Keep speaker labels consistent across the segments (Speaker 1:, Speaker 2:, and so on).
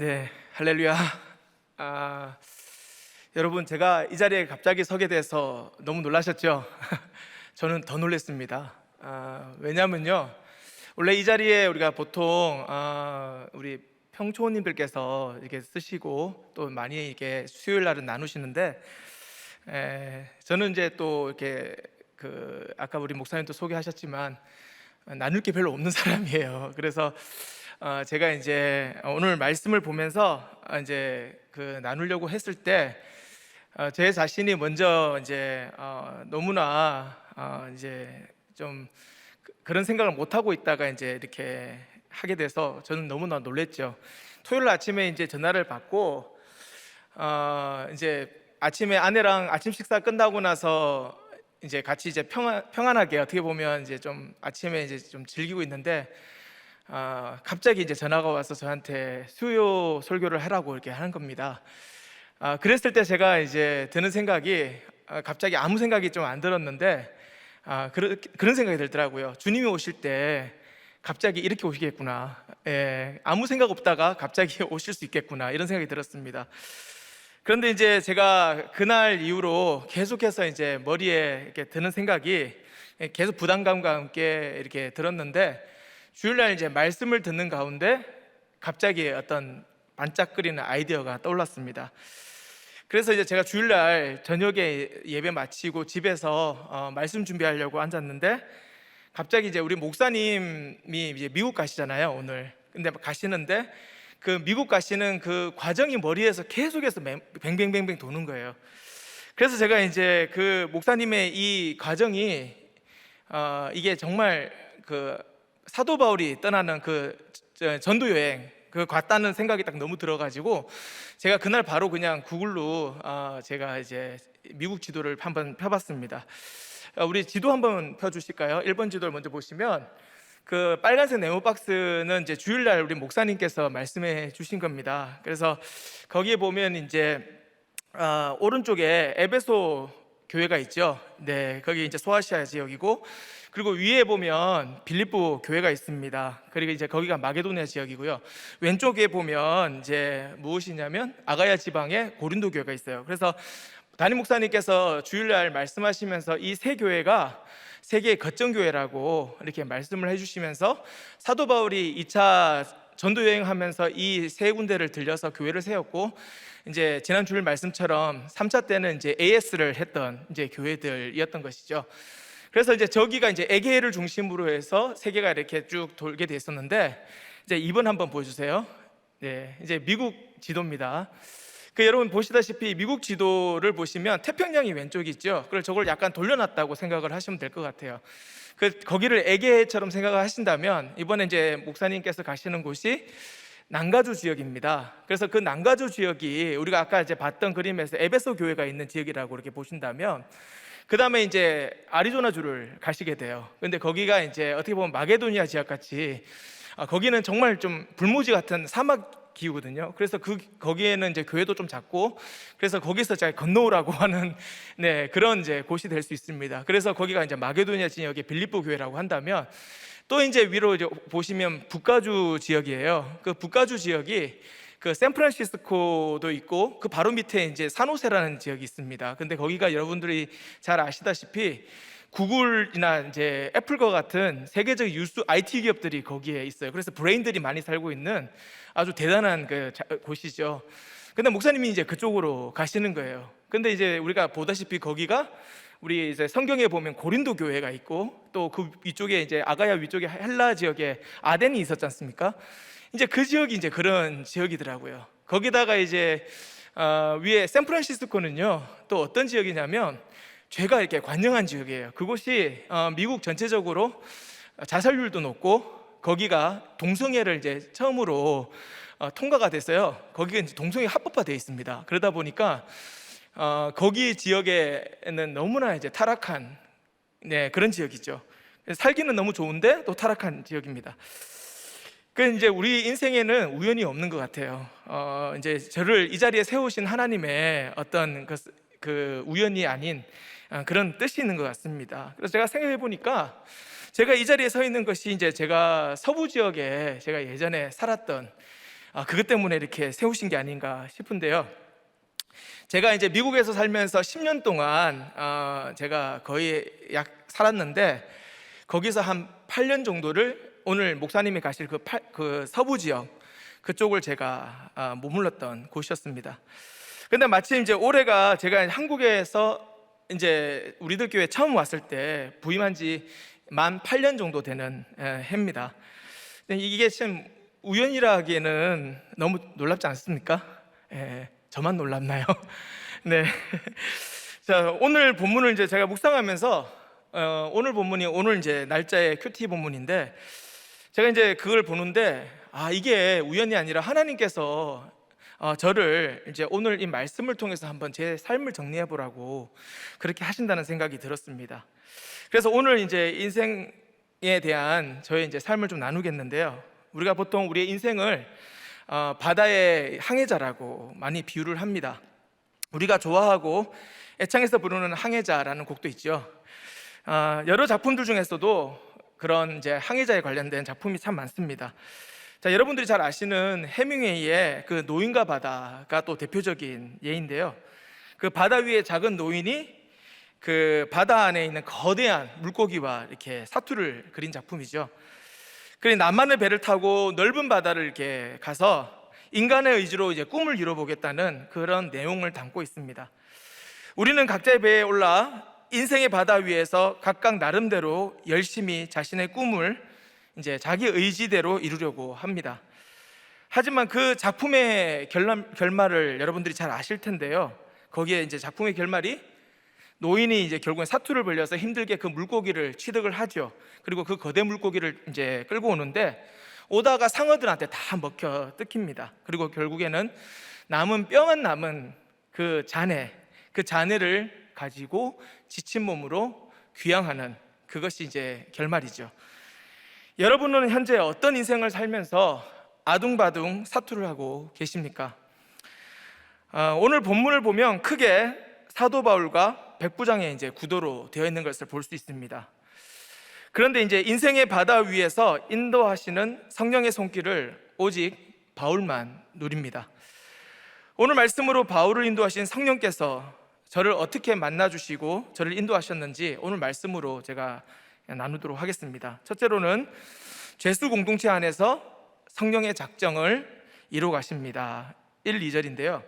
Speaker 1: 네, 할렐루야. 아, 여러분, 제가 이 자리에 갑자기 서게 돼서 너무 놀라셨죠? 저는 더 놀랐습니다. 왜냐면요, 원래 이 자리에 우리가 보통 우리 평초님들께서 이렇게 쓰시고 또 많이 이렇게 수요일 날은 나누시는데, 저는 이제 또 이렇게 아까 우리 목사님도 소개하셨지만 나눌 게 별로 없는 사람이에요. 그래서 제가 이제 오늘 말씀을 보면서 이제 나누려고 했을 때 제 자신이 먼저 이제 너무나 이제 좀 그런 생각을 못 하고 있다가 이제 이렇게 하게 돼서 저는 너무나 놀랬죠. 토요일 아침에 이제 전화를 받고 이제 아침에 아내랑 아침 식사 끝나고 나서 이제 같이 이제 평안하게 어떻게 보면 이제 좀 아침에 이제 좀 즐기고 있는데 갑자기 이제 전화가 와서 저한테 수요 설교를 하라고 이렇게 하는 겁니다. 그랬을 때 제가 이제 드는 생각이 갑자기 아무 생각이 좀 안 들었는데 그런 생각이 들더라고요. 주님이 오실 때 갑자기 이렇게 오시겠구나. 아무 생각 없다가 갑자기 오실 수 있겠구나 이런 생각이 들었습니다. 그런데 이제 제가 그날 이후로 계속해서 이제 머리에 이렇게 드는 생각이 계속 부담감과 함께 이렇게 들었는데 주일날 이제 말씀을 듣는 가운데 갑자기 어떤 반짝거리는 아이디어가 떠올랐습니다. 그래서 이제 제가 주일날 저녁에 예배 마치고 집에서 말씀 준비하려고 앉았는데 갑자기 이제 우리 목사님이 이제 미국 가시잖아요, 오늘. 근데 가시는데 그 미국 가시는 그 과정이 머리에서 계속해서 뱅뱅뱅뱅 도는 거예요. 그래서 제가 이제 그 목사님의 이 과정이 이게 정말 사도 바울이 떠나는 전도 여행 갔다는 생각이 딱 너무 들어가지고 제가 그날 바로 그냥 구글로 제가 이제 미국 지도를 한번 펴봤습니다. 우리 지도 한번 펴주실까요? 1번 지도를 먼저 보시면 그 빨간색 네모 박스는 이제 주일날 우리 목사님께서 말씀해 주신 겁니다. 그래서 거기에 보면 이제 오른쪽에 에베소 교회가 있죠. 네, 거기 이제 소아시아 지역이고, 그리고 위에 보면 빌립보 교회가 있습니다. 그리고 이제 거기가 마게도니아 지역이고요. 왼쪽에 보면 이제 무엇이냐면 아가야 지방에 고린도 교회가 있어요. 그래서 담임 목사님께서 주일날 말씀하시면서 이 세 교회가 세계의 거점 교회라고 이렇게 말씀을 해주시면서 사도 바울이 2차 전도 여행하면서 이 세 군데를 들려서 교회를 세웠고, 이제 지난 주일 말씀처럼 3차 때는 이제 AS를 했던 이제 교회들이었던 것이죠. 그래서 이제 저기가 이제 에게해를 중심으로 해서 세계가 이렇게 쭉 돌게 됐었는데, 이제 2번 한번 보여주세요. 네, 이제 미국 지도입니다. 여러분 보시다시피 미국 지도를 보시면 태평양이 왼쪽이 있죠. 그래서 저걸 약간 돌려놨다고 생각을 하시면 될 것 같아요. 거기를 에게해처럼 생각을 하신다면 이번에 이제 목사님께서 가시는 곳이 남가주 지역입니다. 그래서 그 남가주 지역이 우리가 아까 이제 봤던 그림에서 에베소 교회가 있는 지역이라고 이렇게 보신다면, 그 다음에 이제 아리조나주를 가시게 돼요. 근데 거기가 이제 어떻게 보면 마게도니아 지역 같이 거기는 정말 좀 불모지 같은 사막 기후거든요. 그래서 거기에는 이제 교회도 좀 작고, 그래서 거기서 잘 건너오라고 하는 그런 이제 곳이 될 수 있습니다. 그래서 거기가 이제 마게도니아 지역의 빌립보 교회라고 한다면, 또 이제 위로 이제 보시면 북가주 지역이에요. 그 북가주 지역이 샌프란시스코도 있고 그 바로 밑에 이제 산호세라는 지역이 있습니다. 근데 거기가 여러분들이 잘 아시다시피 구글이나 이제 애플과 같은 세계적 유수 IT 기업들이 거기에 있어요. 그래서 브레인들이 많이 살고 있는 아주 대단한 곳이죠. 근데 목사님이 이제 그쪽으로 가시는 거예요. 근데 이제 우리가 보다시피 거기가 우리 이제 성경에 보면 고린도 교회가 있고, 또 그 위쪽에 이제 아가야 위쪽에 헬라 지역에 아덴이 있었지 않습니까? 이제 그 지역이 이제 그런 지역이더라고요. 거기다가 이제 위에 샌프란시스코는요, 또 어떤 지역이냐면 죄가 이렇게 관영한 지역이에요. 그곳이 미국 전체적으로 자살률도 높고, 거기가 동성애를 이제 처음으로 통과가 됐어요. 거기가 이제 동성애 합법화되어 있습니다. 그러다 보니까 거기 지역에는 너무나 이제 타락한 그런 지역이죠. 살기는 너무 좋은데 또 타락한 지역입니다. 이제 우리 인생에는 우연이 없는 것 같아요. 이제 저를 이 자리에 세우신 하나님의 어떤 그 우연이 아닌 그런 뜻이 있는 것 같습니다. 그래서 제가 생각해 보니까 제가 이 자리에 서 있는 것이 이제 제가 서부 지역에 제가 예전에 살았던 그것 때문에 이렇게 세우신 게 아닌가 싶은데요. 제가 이제 미국에서 살면서 10년 동안 제가 거의 약 살았는데, 거기서 한 8년 정도를 오늘 목사님이 가실 그 서부 지역 그쪽을 제가 머물렀던 곳이었습니다. 근데 마침 이제 올해가 제가 한국에서 이제 우리들 교회 처음 왔을 때 부임한 지 만 8년 정도 되는 해입니다. 이게 참 우연이라 하기에는 너무 놀랍지 않습니까? 저만 놀랍나요? 네. 자, 오늘 본문을 이제 제가 묵상하면서 오늘 본문이 오늘 이제 날짜의 큐티 본문인데, 제가 이제 그걸 보는데 이게 우연이 아니라 하나님께서 저를 이제 오늘 이 말씀을 통해서 한번 제 삶을 정리해 보라고 그렇게 하신다는 생각이 들었습니다. 그래서 오늘 이제 인생에 대한 저의 이제 삶을 좀 나누겠는데요. 우리가 보통 우리의 인생을 바다의 항해자라고 많이 비유를 합니다. 우리가 좋아하고 애창해서 부르는 항해자라는 곡도 있죠. 여러 작품들 중에서도 그런 이제 항해자에 관련된 작품이 참 많습니다. 자, 여러분들이 잘 아시는 해밍웨이의 그 노인과 바다가 또 대표적인 예인데요. 그 바다 위에 작은 노인이 그 바다 안에 있는 거대한 물고기와 이렇게 사투를 그린 작품이죠. 그리고 남만의 배를 타고 넓은 바다를 이렇게 가서 인간의 의지로 이제 꿈을 이뤄보겠다는 그런 내용을 담고 있습니다. 우리는 각자의 배에 올라 인생의 바다 위에서 각각 나름대로 열심히 자신의 꿈을 이제 자기 의지대로 이루려고 합니다. 하지만 그 작품의 결말을 여러분들이 잘 아실 텐데요. 거기에 이제 작품의 결말이 노인이 이제 결국엔 사투를 벌려서 힘들게 그 물고기를 취득을 하죠. 그리고 그 거대 물고기를 이제 끌고 오는데, 오다가 상어들한테 다 먹혀 뜯깁니다. 그리고 결국에는 남은 뼈만 남은 그 잔해를 가지고 지친 몸으로 귀향하는, 그것이 이제 결말이죠. 여러분은 현재 어떤 인생을 살면서 아둥바둥 사투를 하고 계십니까? 오늘 본문을 보면 크게 사도 바울과 백부장의 이제 구도로 되어 있는 것을 볼 수 있습니다. 그런데 이제 인생의 바다 위에서 인도하시는 성령의 손길을 오직 바울만 누립니다. 오늘 말씀으로 바울을 인도하신 성령께서 저를 어떻게 만나주시고 저를 인도하셨는지 오늘 말씀으로 제가 나누도록 하겠습니다. 첫째로는 죄수 공동체 안에서 성령의 작정을 이루어 가십니다. 1, 2절인데요.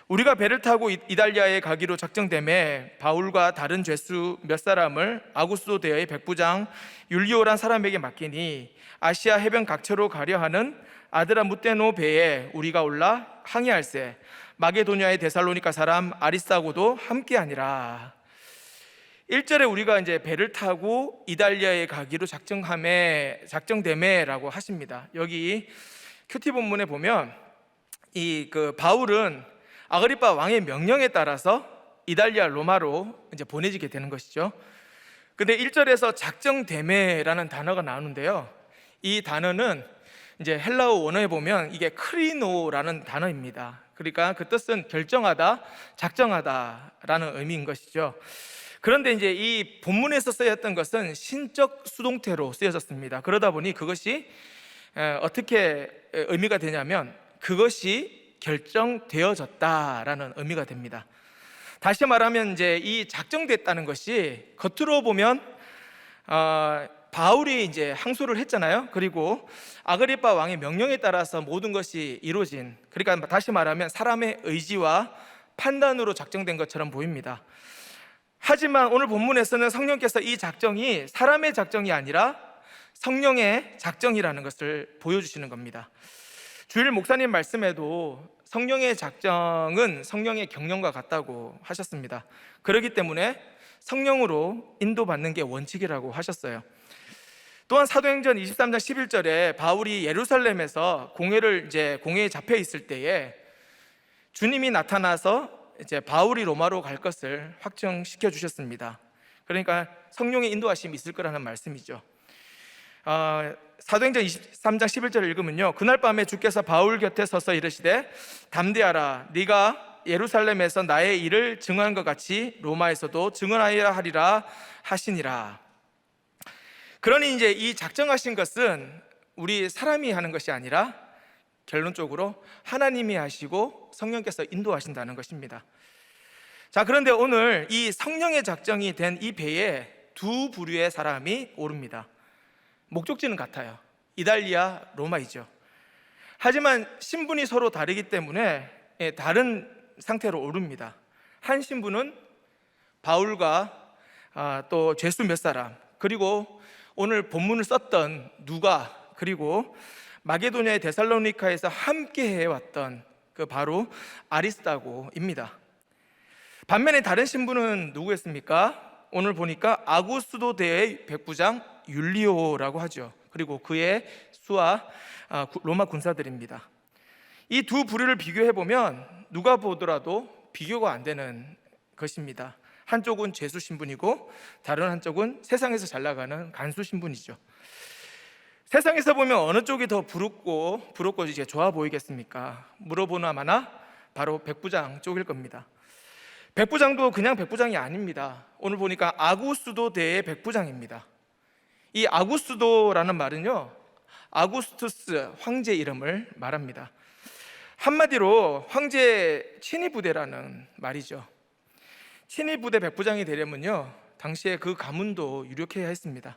Speaker 1: 우리가 배를 타고 이달리아에 가기로 작정되매 바울과 다른 죄수 몇 사람을 아구스도 대의 백부장 율리오란 사람에게 맡기니 아시아 해변 각처로 가려 하는 아드라무테노 배에 우리가 올라 항해할세 마게도냐의 데살로니가 사람 아리스타고도 함께하니라. 1절에 우리가 이제 배를 타고 이달리아에 가기로 작정되매라고 하십니다. 여기 큐티 본문에 보면 그 바울은 아그리파 왕의 명령에 따라서 이달리아 로마로 이제 보내지게 되는 것이죠. 근데 1절에서 작정되매라는 단어가 나오는데요. 이 단어는 이제 헬라어 원어에 보면 이게 크리노라는 단어입니다. 그러니까 그 뜻은 결정하다, 작정하다라는 의미인 것이죠. 그런데 이제 이 본문에서 쓰였던 것은 신적 수동태로 쓰여졌습니다. 그러다 보니 그것이 어떻게 의미가 되냐면 그것이 결정되어졌다라는 의미가 됩니다. 다시 말하면 이제 이 작정됐다는 것이 겉으로 보면 바울이 이제 항소를 했잖아요. 그리고 아그리파 왕의 명령에 따라서 모든 것이 이루어진, 그러니까 다시 말하면 사람의 의지와 판단으로 작정된 것처럼 보입니다. 하지만 오늘 본문에서는 성령께서 이 작정이 사람의 작정이 아니라 성령의 작정이라는 것을 보여주시는 겁니다. 주일 목사님 말씀에도 성령의 작정은 성령의 경륜과 같다고 하셨습니다. 그렇기 때문에 성령으로 인도받는 게 원칙이라고 하셨어요. 또한 사도행전 23장 11절에 바울이 예루살렘에서 공회에 잡혀 있을 때에 주님이 나타나서 이제 바울이 로마로 갈 것을 확정시켜 주셨습니다. 그러니까 성령의 인도하심이 있을 거라는 말씀이죠. 사도행전 23장 11절을 읽으면요, 그날 밤에 주께서 바울 곁에 서서 이르시되 담대하라, 네가 예루살렘에서 나의 일을 증언한 것 같이 로마에서도 증언하여야 하리라 하시니라. 그러니 이제 이 작정하신 것은 우리 사람이 하는 것이 아니라 결론적으로 하나님이 하시고 성령께서 인도하신다는 것입니다. 자, 그런데 오늘 이 성령의 작정이 된 이 배에 두 부류의 사람이 오릅니다. 목적지는 같아요. 이달리아, 로마이죠. 하지만 신분이 서로 다르기 때문에 다른 상태로 오릅니다. 한 신분은 바울과 또 죄수 몇 사람, 그리고 오늘 본문을 썼던 누가, 그리고 마게도냐의 데살로니카에서 함께 해왔던 그 바로 아리스다고입니다. 반면에 다른 신분은 누구였습니까? 오늘 보니까 아구스도 대의 백부장 율리오라고 하죠. 그리고 그의 수하 로마 군사들입니다. 이 두 부류를 비교해 보면 누가 보더라도 비교가 안 되는 것입니다. 한쪽은 죄수 신분이고 다른 한쪽은 세상에서 잘 나가는 간수 신분이죠. 세상에서 보면 어느 쪽이 더 부럽고 이제 좋아 보이겠습니까? 물어보나 마나 바로 백부장 쪽일 겁니다. 백부장도 그냥 백부장이 아닙니다. 오늘 보니까 아구스도 대의 백부장입니다. 이 아구스도라는 말은요, 아구스투스 황제 이름을 말합니다. 한마디로 황제 친위 부대라는 말이죠. 친위 부대 백부장이 되려면요, 당시에 그 가문도 유력해야 했습니다.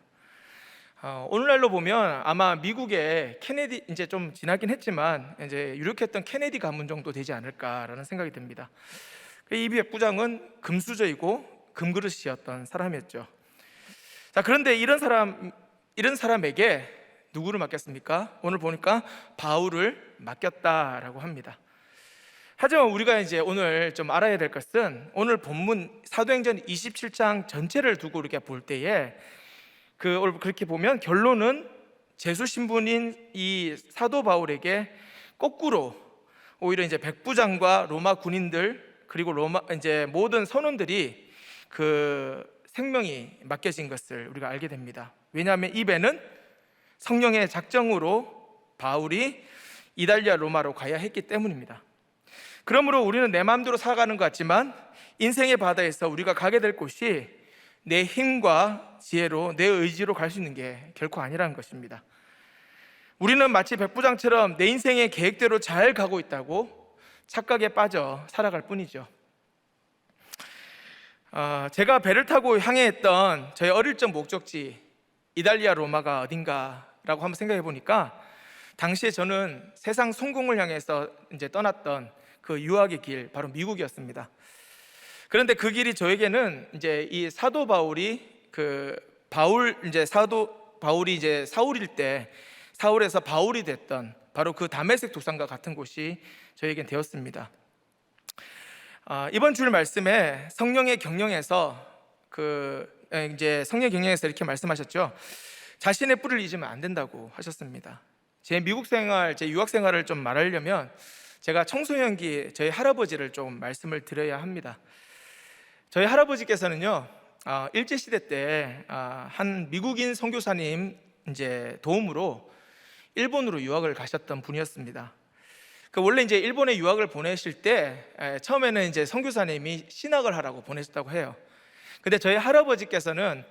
Speaker 1: 오늘날로 보면 아마 미국의 케네디, 이제 좀 지나긴 했지만 이제 유력했던 케네디 가문 정도 되지 않을까라는 생각이 듭니다. 이 백부장은 금수저이고 금그릇이었던 사람이었죠. 자, 그런데 이런 사람에게 누구를 맡겼습니까? 오늘 보니까 바울을 맡겼다라고 합니다. 하지만 우리가 이제 오늘 좀 알아야 될 것은 오늘 본문 사도행전 27장 전체를 두고 이렇게 볼 때에 그렇게 보면 결론은 제수 신분인 이 사도 바울에게 거꾸로 오히려 이제 백부장과 로마 군인들, 그리고 로마 이제 모든 선원들이 그 생명이 맡겨진 것을 우리가 알게 됩니다. 왜냐하면 이 배는 성령의 작정으로 바울이 이달리아 로마로 가야 했기 때문입니다. 그러므로 우리는 내 마음대로 살아가는 것 같지만 인생의 바다에서 우리가 가게 될 곳이 내 힘과 지혜로, 내 의지로 갈 수 있는 게 결코 아니라는 것입니다. 우리는 마치 백부장처럼 내 인생의 계획대로 잘 가고 있다고 착각에 빠져 살아갈 뿐이죠. 제가 배를 타고 향해했던 저의 어릴 적 목적지 이달리아 로마가 어딘가라고 한번 생각해 보니까 당시에 저는 세상 성공을 향해서 이제 떠났던 그 유학의 길, 바로 미국이었습니다. 그런데 그 길이 저에게는 이제 이 사도 바울이 바울이 이제 사울일 때 사울에서 바울이 됐던 바로 그 다메섹 도상과 같은 곳이 저에겐 되었습니다. 이번 주 말씀에 성령의 경영에서 이렇게 말씀하셨죠. 자신의 뿌리를 잊으면 안 된다고 하셨습니다. 제 미국 생활, 제 유학 생활을 좀 말하려면 제가 청소년기 저희 할아버지를 좀 말씀을 드려야 합니다. 저희 할아버지께서는요, 일제 시대 때 한 미국인 선교사님 이제 도움으로 일본으로 유학을 가셨던 분이었습니다. 원래 이제 일본에 유학을 보내실 때 처음에는 이제 선교사님이 신학을 하라고 보내셨다고 해요. 근데 저희 할아버지께서는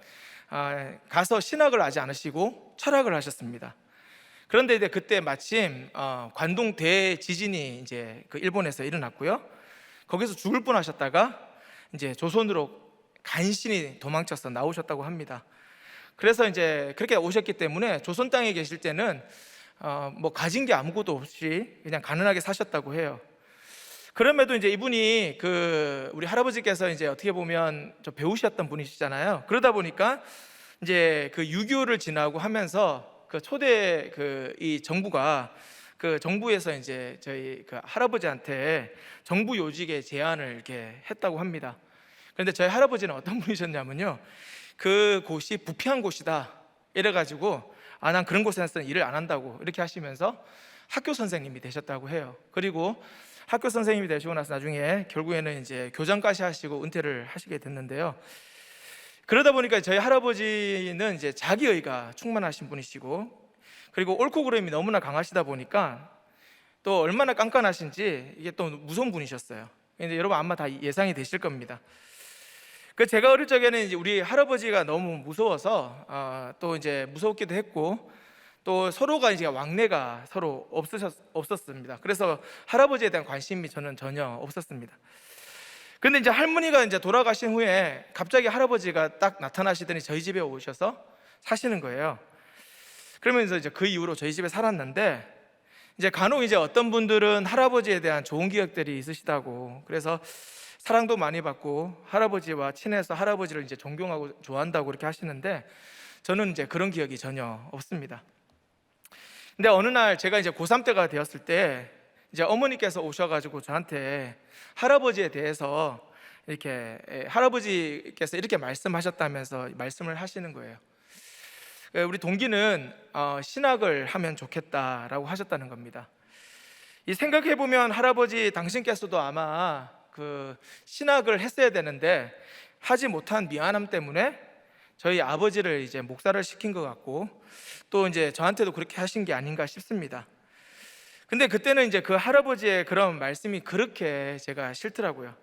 Speaker 1: 가서 신학을 하지 않으시고 철학을 하셨습니다. 그런데 이제 그때 마침 관동 대지진이 이제 그 일본에서 일어났고요. 거기서 죽을 뻔하셨다가 이제 조선으로 간신히 도망쳐서 나오셨다고 합니다. 그래서 이제 그렇게 오셨기 때문에 조선 땅에 계실 때는 뭐 가진 게 아무것도 없이 그냥 가난하게 사셨다고 해요. 그럼에도 이제 이분이 우리 할아버지께서 이제 어떻게 보면 좀 배우셨던 분이시잖아요. 그러다 보니까 이제 그 6.25를 지나고 하면서 초대 이 정부가 정부에서 이제 저희 할아버지한테 정부 요직의 제안을 이렇게 했다고 합니다. 그런데 저희 할아버지는 어떤 분이셨냐면요, 그 곳이 부패한 곳이다 이래가지고 난 그런 곳에서는 일을 안 한다고 이렇게 하시면서 학교 선생님이 되셨다고 해요. 그리고 학교 선생님이 되시고 나서 나중에 결국에는 이제 교장까지 하시고 은퇴를 하시게 됐는데요. 그러다 보니까 저희 할아버지는 이제 자기의가 충만하신 분이시고, 그리고 옳고 그름이 너무나 강하시다 보니까 또 얼마나 깐깐하신지 이게 또 무서운 분이셨어요. 근데 여러분 아마 다 예상이 되실 겁니다. 제가 어릴 적에는 이제 우리 할아버지가 너무 무서워서 또 이제 무섭기도 했고, 또 서로가 이제 왕래가 서로 없었습니다. 그래서 할아버지에 대한 관심이 저는 전혀 없었습니다. 근데 이제 할머니가 이제 돌아가신 후에 갑자기 할아버지가 딱 나타나시더니 저희 집에 오셔서 사시는 거예요. 그러면서 이제 그 이후로 저희 집에 살았는데, 이제 간혹 이제 어떤 분들은 할아버지에 대한 좋은 기억들이 있으시다고, 그래서 사랑도 많이 받고 할아버지와 친해서 할아버지를 이제 존경하고 좋아한다고 그렇게 하시는데, 저는 이제 그런 기억이 전혀 없습니다. 근데 어느 날 제가 이제 고3 때가 되었을 때 이제 어머니께서 오셔가지고 저한테 할아버지에 대해서 이렇게, 할아버지께서 이렇게 말씀하셨다면서 말씀을 하시는 거예요. 우리 동기는 신학을 하면 좋겠다라고 하셨다는 겁니다. 이 생각해보면 할아버지 당신께서도 아마 그 신학을 했어야 되는데 하지 못한 미안함 때문에 저희 아버지를 이제 목사를 시킨 것 같고, 또 이제 저한테도 그렇게 하신 게 아닌가 싶습니다. 근데 그때는 이제 그 할아버지의 그런 말씀이 그렇게 제가 싫더라고요.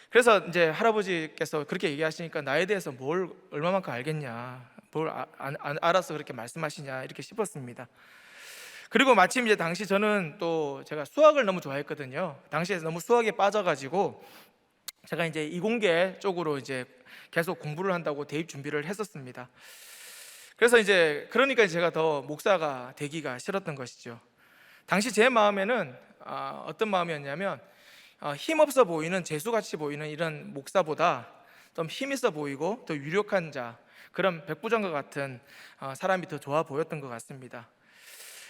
Speaker 1: 그래서 이제 할아버지께서 그렇게 얘기하시니까 나에 대해서 뭘 얼마만큼 알겠냐, 뭘 알아서 그렇게 말씀하시냐 이렇게 싶었습니다. 그리고 마침 이제 당시 저는 또 제가 수학을 너무 좋아했거든요. 당시에 너무 수학에 빠져가지고 제가 이제 이공계 쪽으로 이제 계속 공부를 한다고 대입 준비를 했었습니다. 그래서 이제 그러니까 제가 더 목사가 되기가 싫었던 것이죠. 당시 제 마음에는 어떤 마음이었냐면, 힘없어 보이는 재수같이 보이는 이런 목사보다 좀 힘있어 보이고 더 유력한 자, 그런 백부장과 같은 사람이 더 좋아 보였던 것 같습니다.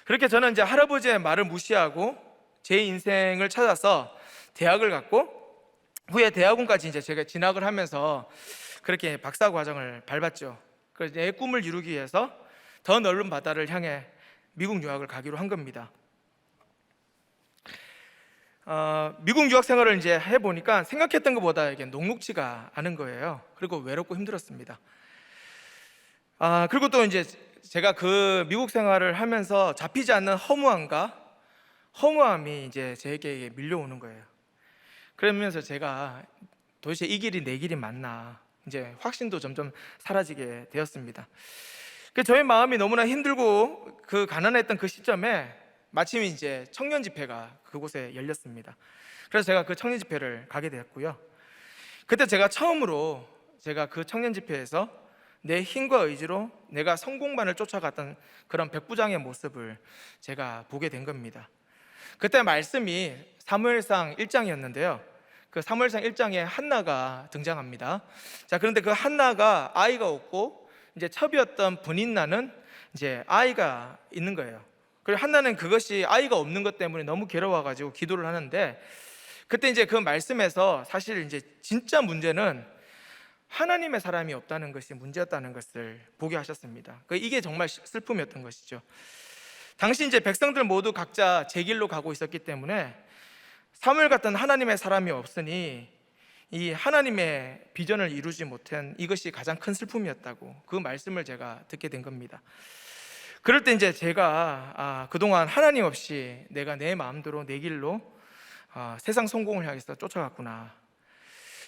Speaker 1: 그렇게 저는 이제 할아버지의 말을 무시하고 제 인생을 찾아서 대학을 갔고, 후에 대학원까지 이제 제가 진학을 하면서 그렇게 박사 과정을 밟았죠. 그래서 내 꿈을 이루기 위해서 더 넓은 바다를 향해 미국 유학을 가기로 한 겁니다. 미국 유학 생활을 이제 해보니까 생각했던 것보다 이게 녹록지가 않은 거예요. 그리고 외롭고 힘들었습니다. 그리고 또 이제 제가 그 미국 생활을 하면서 잡히지 않는 허무함이 이제 제게 밀려오는 거예요. 그러면서 제가 도대체 이 길이 내 길이 맞나, 이제 확신도 점점 사라지게 되었습니다. 저의 마음이 너무나 힘들고 그 가난했던 그 시점에 마침 이제 청년 집회가 그곳에 열렸습니다. 그래서 제가 그 청년 집회를 가게 되었고요. 그때 제가 처음으로 제가 그 청년 집회에서 내 힘과 의지로 내가 성공만을 쫓아갔던 그런 백부장의 모습을 제가 보게 된 겁니다. 그때 말씀이 사무엘상 1장이었는데요. 그 사무엘상 1장에 한나가 등장합니다. 자, 그런데 그 한나가 아이가 없고 이제 첩이었던 브닌나는 이제 아이가 있는 거예요. 그리고 한나는 그것이 아이가 없는 것 때문에 너무 괴로워가지고 기도를 하는데, 그때 이제 그 말씀에서 사실 이제 진짜 문제는 하나님의 사람이 없다는 것이 문제였다는 것을 보게 하셨습니다. 이게 정말 슬픔이었던 것이죠. 당시 이제 백성들 모두 각자 제 길로 가고 있었기 때문에 사무엘 같은 하나님의 사람이 없으니 이 하나님의 비전을 이루지 못한 이것이 가장 큰 슬픔이었다고, 그 말씀을 제가 듣게 된 겁니다. 그럴 때 이제 제가 그동안 하나님 없이 내가 내 마음대로 내 길로 세상 성공을 향해서 쫓아갔구나,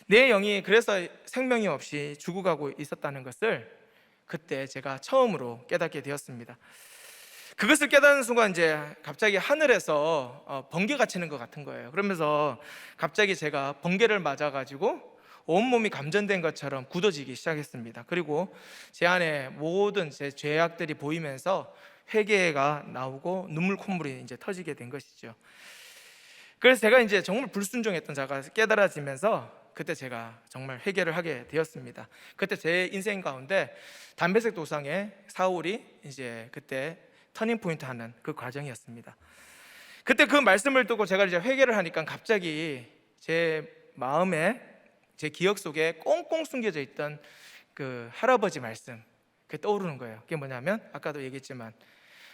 Speaker 1: 내 영이 그래서 생명이 없이 죽어가고 있었다는 것을 그때 제가 처음으로 깨닫게 되었습니다. 그것을 깨닫는 순간 이제 갑자기 하늘에서 번개가 치는 것 같은 거예요. 그러면서 갑자기 제가 번개를 맞아가지고 온몸이 감전된 것처럼 굳어지기 시작했습니다. 그리고 제 안에 모든 제 죄악들이 보이면서 회개가 나오고 눈물 콧물이 이제 터지게 된 것이죠. 그래서 제가 이제 정말 불순종했던 자가 깨달아지면서 그때 제가 정말 회개를 하게 되었습니다. 그때 제 인생 가운데 담배색 도상의 사울이 이제 그때 터닝 포인트 하는 그 과정이었습니다. 그때 그 말씀을 듣고 제가 이제 회개를 하니까 갑자기 제 마음에, 제 기억 속에 꽁꽁 숨겨져 있던 그 할아버지 말씀, 그게 떠오르는 거예요. 그게 뭐냐면 아까도 얘기했지만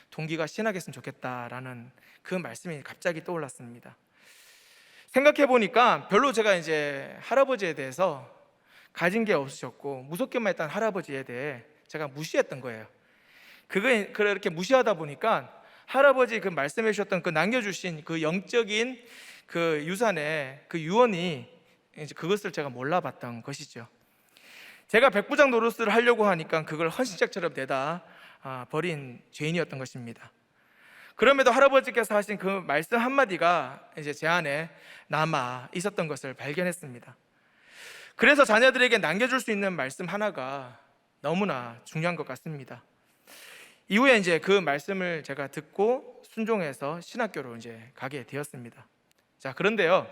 Speaker 1: 동기가 신학했으면 좋겠다라는 그 말씀이 갑자기 떠올랐습니다. 생각해 보니까 별로 제가 이제 할아버지에 대해서 가진 게 없으셨고 무섭게만 했던 할아버지에 대해 제가 무시했던 거예요. 그렇게 무시하다 보니까 할아버지 그 말씀해 주셨던 그 남겨주신 그 영적인 그 유산의 그 유언이 이제 그것을 제가 몰라봤던 것이죠. 제가 백부장 노릇을 하려고 하니까 그걸 헌신짝처럼 내다 버린 죄인이었던 것입니다. 그럼에도 할아버지께서 하신 그 말씀 한마디가 이제 제 안에 남아 있었던 것을 발견했습니다. 그래서 자녀들에게 남겨줄 수 있는 말씀 하나가 너무나 중요한 것 같습니다. 이후에 이제 그 말씀을 제가 듣고 순종해서 신학교로 이제 가게 되었습니다. 자, 그런데요,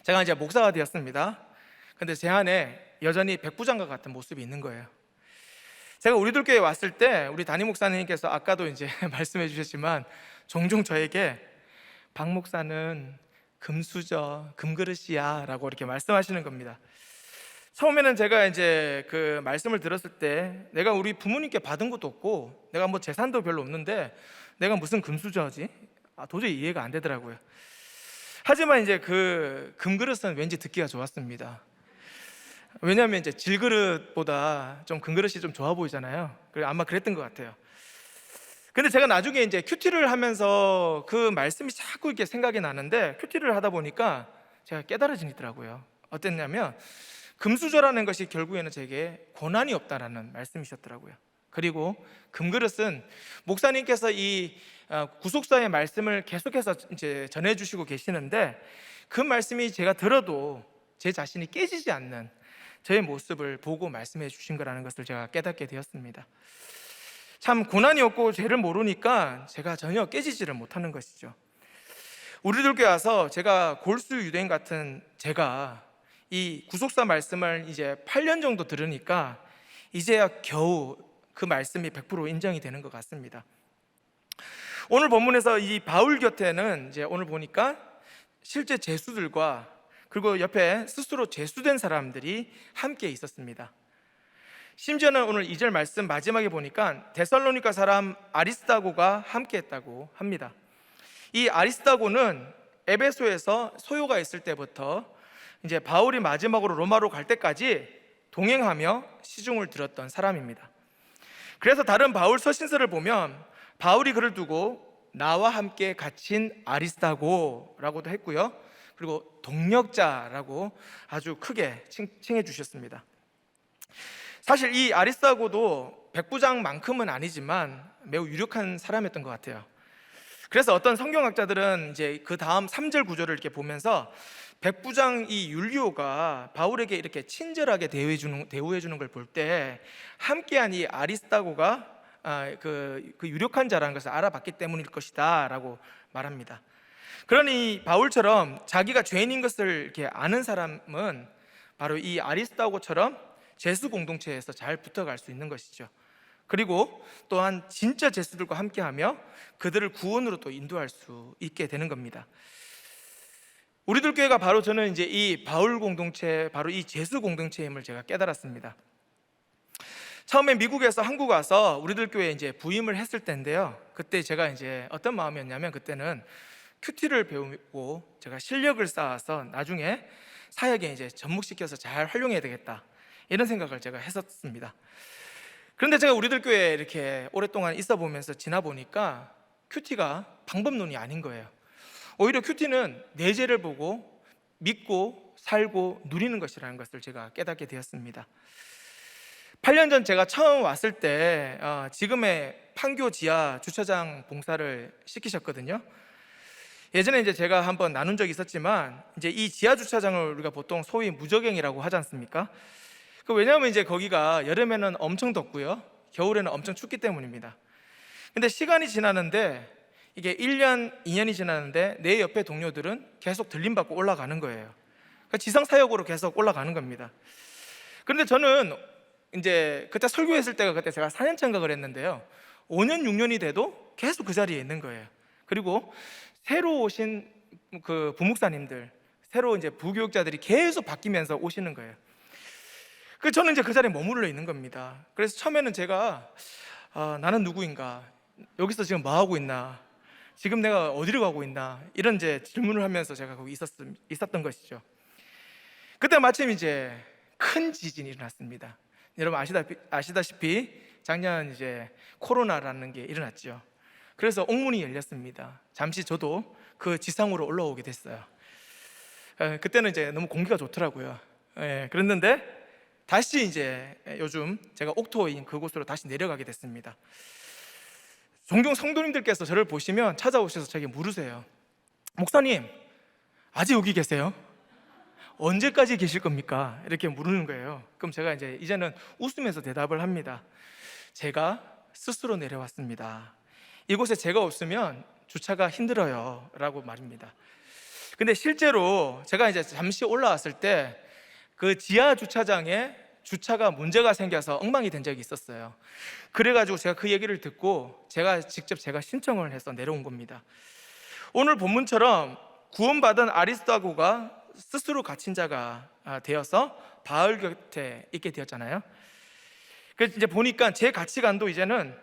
Speaker 1: 제가 이제 목사가 되었습니다. 근데 제 안에 여전히 백부장과 같은 모습이 있는 거예요. 제가 우리들 교회에 왔을 때 우리 담임 목사님께서 아까도 이제 말씀해 주셨지만 종종 저에게 박 목사는 금수저, 금그릇이야 라고 이렇게 말씀하시는 겁니다. 처음에는 제가 이제 그 말씀을 들었을 때 내가 우리 부모님께 받은 것도 없고 내가 뭐 재산도 별로 없는데 내가 무슨 금수저지? 도저히 이해가 안 되더라고요. 하지만 이제 그 금그릇은 왠지 듣기가 좋았습니다. 왜냐하면 이제 질그릇보다 좀 금그릇이 좀 좋아 보이잖아요. 그래 아마 그랬던 것 같아요. 근데 제가 나중에 이제 큐티를 하면서 그 말씀이 자꾸 이렇게 생각이 나는데 큐티를 하다 보니까 제가 깨달아지더라고요. 어땠냐면 금수저라는 것이 결국에는 제게 고난이 없다라는 말씀이셨더라고요. 그리고 금그릇은 목사님께서 이 구속사의 말씀을 계속해서 이제 전해주시고 계시는데 그 말씀이 제가 들어도 제 자신이 깨지지 않는 저의 모습을 보고 말씀해 주신 거라는 것을 제가 깨닫게 되었습니다. 참 고난이 없고 죄를 모르니까 제가 전혀 깨지지를 못하는 것이죠. 우리들 교회 와서 제가 골수 유대인 같은 제가 이 구속사 말씀을 이제 8년 정도 들으니까 이제야 겨우 그 말씀이 100% 인정이 되는 것 같습니다. 오늘 본문에서 이 바울 곁에는 이제 오늘 보니까 실제 죄수들과 그리고 옆에 스스로 죄수된 사람들이 함께 있었습니다. 심지어는 오늘 2절 말씀 마지막에 보니까 데살로니가 사람 아리스다고가 함께 했다고 합니다. 이 아리스다고는 에베소에서 소요가 있을 때부터 이제 바울이 마지막으로 로마로 갈 때까지 동행하며 시중을 들었던 사람입니다. 그래서 다른 바울 서신서를 보면 바울이 그를 두고 나와 함께 갇힌 아리스다고라고도 했고요. 그리고 동력자라고 아주 크게 칭해 주셨습니다. 사실 이 아리스다고도 백부장만큼은 아니지만 매우 유력한 사람이었던 것 같아요. 그래서 어떤 성경학자들은 이제 그 다음 3절 구절을 이렇게 보면서 백부장 이 율리오가 바울에게 이렇게 친절하게 대우해 주는 걸 볼 때 함께한 이 아리스다고가 그 유력한 자라는 것을 알아봤기 때문일 것이다 라고 말합니다. 그러니 바울처럼 자기가 죄인인 것을 이렇게 아는 사람은 바로 이 아리스다고처럼 죄수 공동체에서 잘 붙어갈 수 있는 것이죠. 그리고 또한 진짜 죄수들과 함께하며 그들을 구원으로 또 인도할 수 있게 되는 겁니다. 우리들 교회가 바로 저는 이제 이 바울 공동체, 바로 이 죄수 공동체임을 제가 깨달았습니다. 처음에 미국에서 한국 와서 우리들 교회에 이제 부임을 했을 때인데요. 그때 제가 이제 어떤 마음이었냐면 그때는 큐티를 배우고 제가 실력을 쌓아서 나중에 사역에 이제 접목시켜서 잘 활용해야 되겠다 이런 생각을 제가 했었습니다. 그런데 제가 우리들 교회에 이렇게 오랫동안 있어 보면서 지나 보니까 큐티가 방법론이 아닌 거예요. 오히려 큐티는 내 죄를 보고 믿고 살고 누리는 것이라는 것을 제가 깨닫게 되었습니다. 8년 전 제가 처음 왔을 때 지금의 판교 지하 주차장 봉사를 시키셨거든요. 예전에 이제 제가 한번 나눈 적이 있었지만 이제 이 지하 주차장을 우리가 보통 소위 무적행이라고 하지 않습니까? 왜냐하면 이제 거기가 여름에는 엄청 덥고요, 겨울에는 엄청 춥기 때문입니다. 근데 시간이 지나는데 이게 1년, 2년이 지나는데 내 옆에 동료들은 계속 들림받고 올라가는 거예요. 그러니까 지상사역으로 계속 올라가는 겁니다. 그런데 저는 이제 그때 설교했을 때가 그때 제가 4년차인가 그랬는데요, 5년, 6년이 돼도 계속 그 자리에 있는 거예요. 그리고 새로 오신 그 부목사님들, 새로 이제 부교육자들이 계속 바뀌면서 오시는 거예요. 그래서 저는 이제 그 자리에 머물러 있는 겁니다. 그래서 처음에는 제가 나는 누구인가, 여기서 지금 뭐 하고 있나, 지금 내가 어디로 가고 있나, 이런 이제 질문을 하면서 제가 거기 있었던 것이죠. 그때 마침 이제 큰 지진이 일어났습니다. 여러분 아시다시피 작년 이제 코로나라는 게 일어났죠. 그래서 옥문이 열렸습니다. 잠시 저도 그 지상으로 올라오게 됐어요. 그때는 이제 너무 공기가 좋더라고요. 그랬는데 다시 이제 요즘 제가 옥토인 그곳으로 다시 내려가게 됐습니다. 종종 성도님들께서 저를 보시면 찾아오셔서 저에게 물으세요. 목사님, 아직 여기 계세요? 언제까지 계실 겁니까? 이렇게 물으는 거예요. 그럼 제가 이제는 웃으면서 대답을 합니다. 제가 스스로 내려왔습니다. 이곳에 제가 없으면 주차가 힘들어요 라고 말입니다. 근데 실제로 제가 이제 잠시 올라왔을 때 그 지하 주차장에 주차가 문제가 생겨서 엉망이 된 적이 있었어요. 그래가지고 제가 그 얘기를 듣고 직접 신청을 해서 내려온 겁니다. 오늘 본문처럼 구원받은 아리스도아고가 스스로 갇힌 자가 되어서 바울 곁에 있게 되었잖아요. 그래서 이제 보니까 제 가치관도 이제는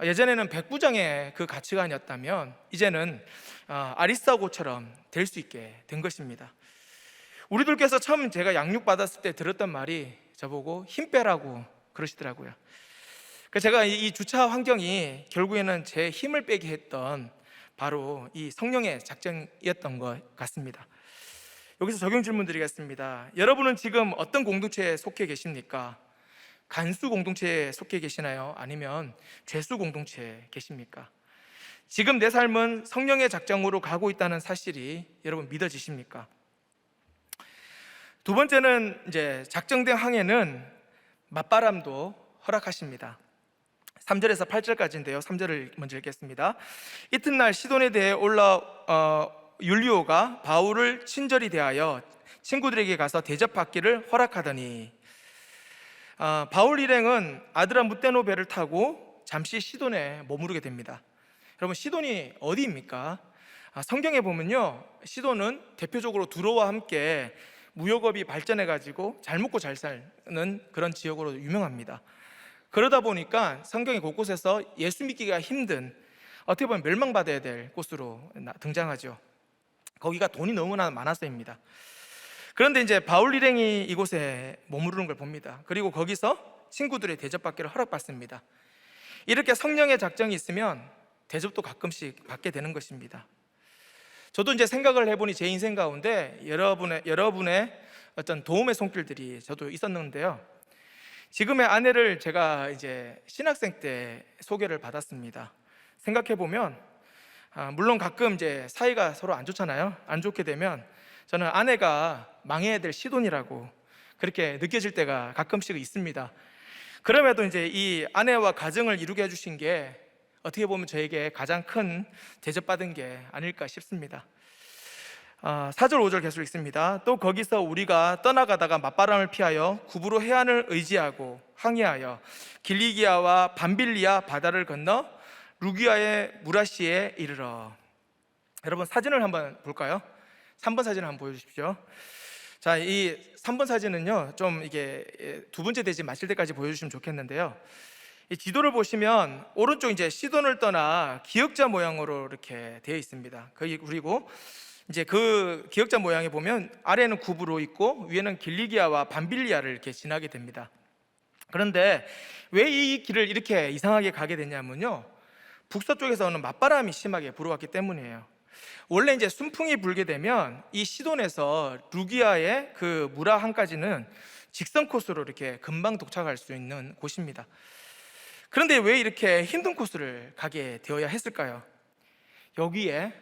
Speaker 1: 예전에는 백부장의 그 가치관이었다면 이제는 아리스도아고처럼 될 수 있게 된 것입니다. 우리들께서 처음 제가 양육받았을 때 들었던 말이 저보고 힘 빼라고 그러시더라고요. 그래서 제가 이 주차 환경이 결국에는 제 힘을 빼게 했던 바로 이 성령의 작정이었던 것 같습니다. 여기서 적용 질문 드리겠습니다. 여러분은 지금 어떤 공동체에 속해 계십니까? 간수 공동체에 속해 계시나요? 아니면 죄수 공동체에 계십니까? 지금 내 삶은 성령의 작정으로 가고 있다는 사실이 여러분 믿어지십니까? 두 번째는 이제 작정된 항해는 맞바람도 허락하십니다. 3절에서 8절까지인데요. 3절을 먼저 읽겠습니다. 이튿날 시돈에 대해 율리오가 바울을 친절히 대하여 친구들에게 가서 대접받기를 허락하더니 바울 일행은 아드라무테노 배를 타고 잠시 시돈에 머무르게 됩니다. 여러분, 시돈이 어디입니까? 성경에 보면요, 시돈은 대표적으로 두로와 함께 무역업이 발전해가지고 잘 먹고 잘 사는 그런 지역으로 유명합니다. 그러다 보니까 성경의 곳곳에서 예수 믿기가 힘든, 어떻게 보면 멸망받아야 될 곳으로 등장하죠. 거기가 돈이 너무나 많아서입니다. 그런데 이제 바울 일행이 이곳에 머무르는 걸 봅니다. 그리고 거기서 친구들의 대접받기를 허락받습니다. 이렇게 성령의 작정이 있으면 대접도 가끔씩 받게 되는 것입니다. 저도 이제 생각을 해보니 제 인생 가운데 여러분의 어떤 도움의 손길들이 저도 있었는데요. 지금의 아내를 제가 이제 신학생 때 소개를 받았습니다. 생각해 보면 물론 가끔 이제 사이가 서로 안 좋잖아요. 안 좋게 되면 저는 아내가 망해야 될 시돈이라고 그렇게 느껴질 때가 가끔씩 있습니다. 그럼에도 이제 이 아내와 가정을 이루게 해주신 게 어떻게 보면 저에게 가장 큰 대접받은 게 아닐까 싶습니다. 4절 5절 계속 읽습니다. 또 거기서 우리가 떠나가다가 맞바람을 피하여 구브로 해안을 의지하고 항해하여 길리기아와 밤빌리아 바다를 건너 루기아의 무라시에 이르러. 여러분, 사진을 한번 볼까요? 3번 사진을 한번 보여주십시오. 자, 이 3번 사진은요, 좀 이게 두 번째 대지 마칠 때까지 보여주시면 좋겠는데요. 이 지도를 보시면 오른쪽 이제 시돈을 떠나 기역자 모양으로 이렇게 되어 있습니다. 그리고 이제 그 기역자 모양에 보면 아래는 구브로 있고 위에는 길리기아와 밤빌리아를 이렇게 지나게 됩니다. 그런데 왜 이 길을 이렇게 이상하게 가게 됐냐면요, 북서쪽에서 오는 맞바람이 심하게 불어왔기 때문이에요. 원래 이제 순풍이 불게 되면 이 시돈에서 루기아의 그 무라항까지는 직선 코스로 이렇게 금방 도착할 수 있는 곳입니다. 그런데 왜 이렇게 힘든 코스를 가게 되어야 했을까요? 여기에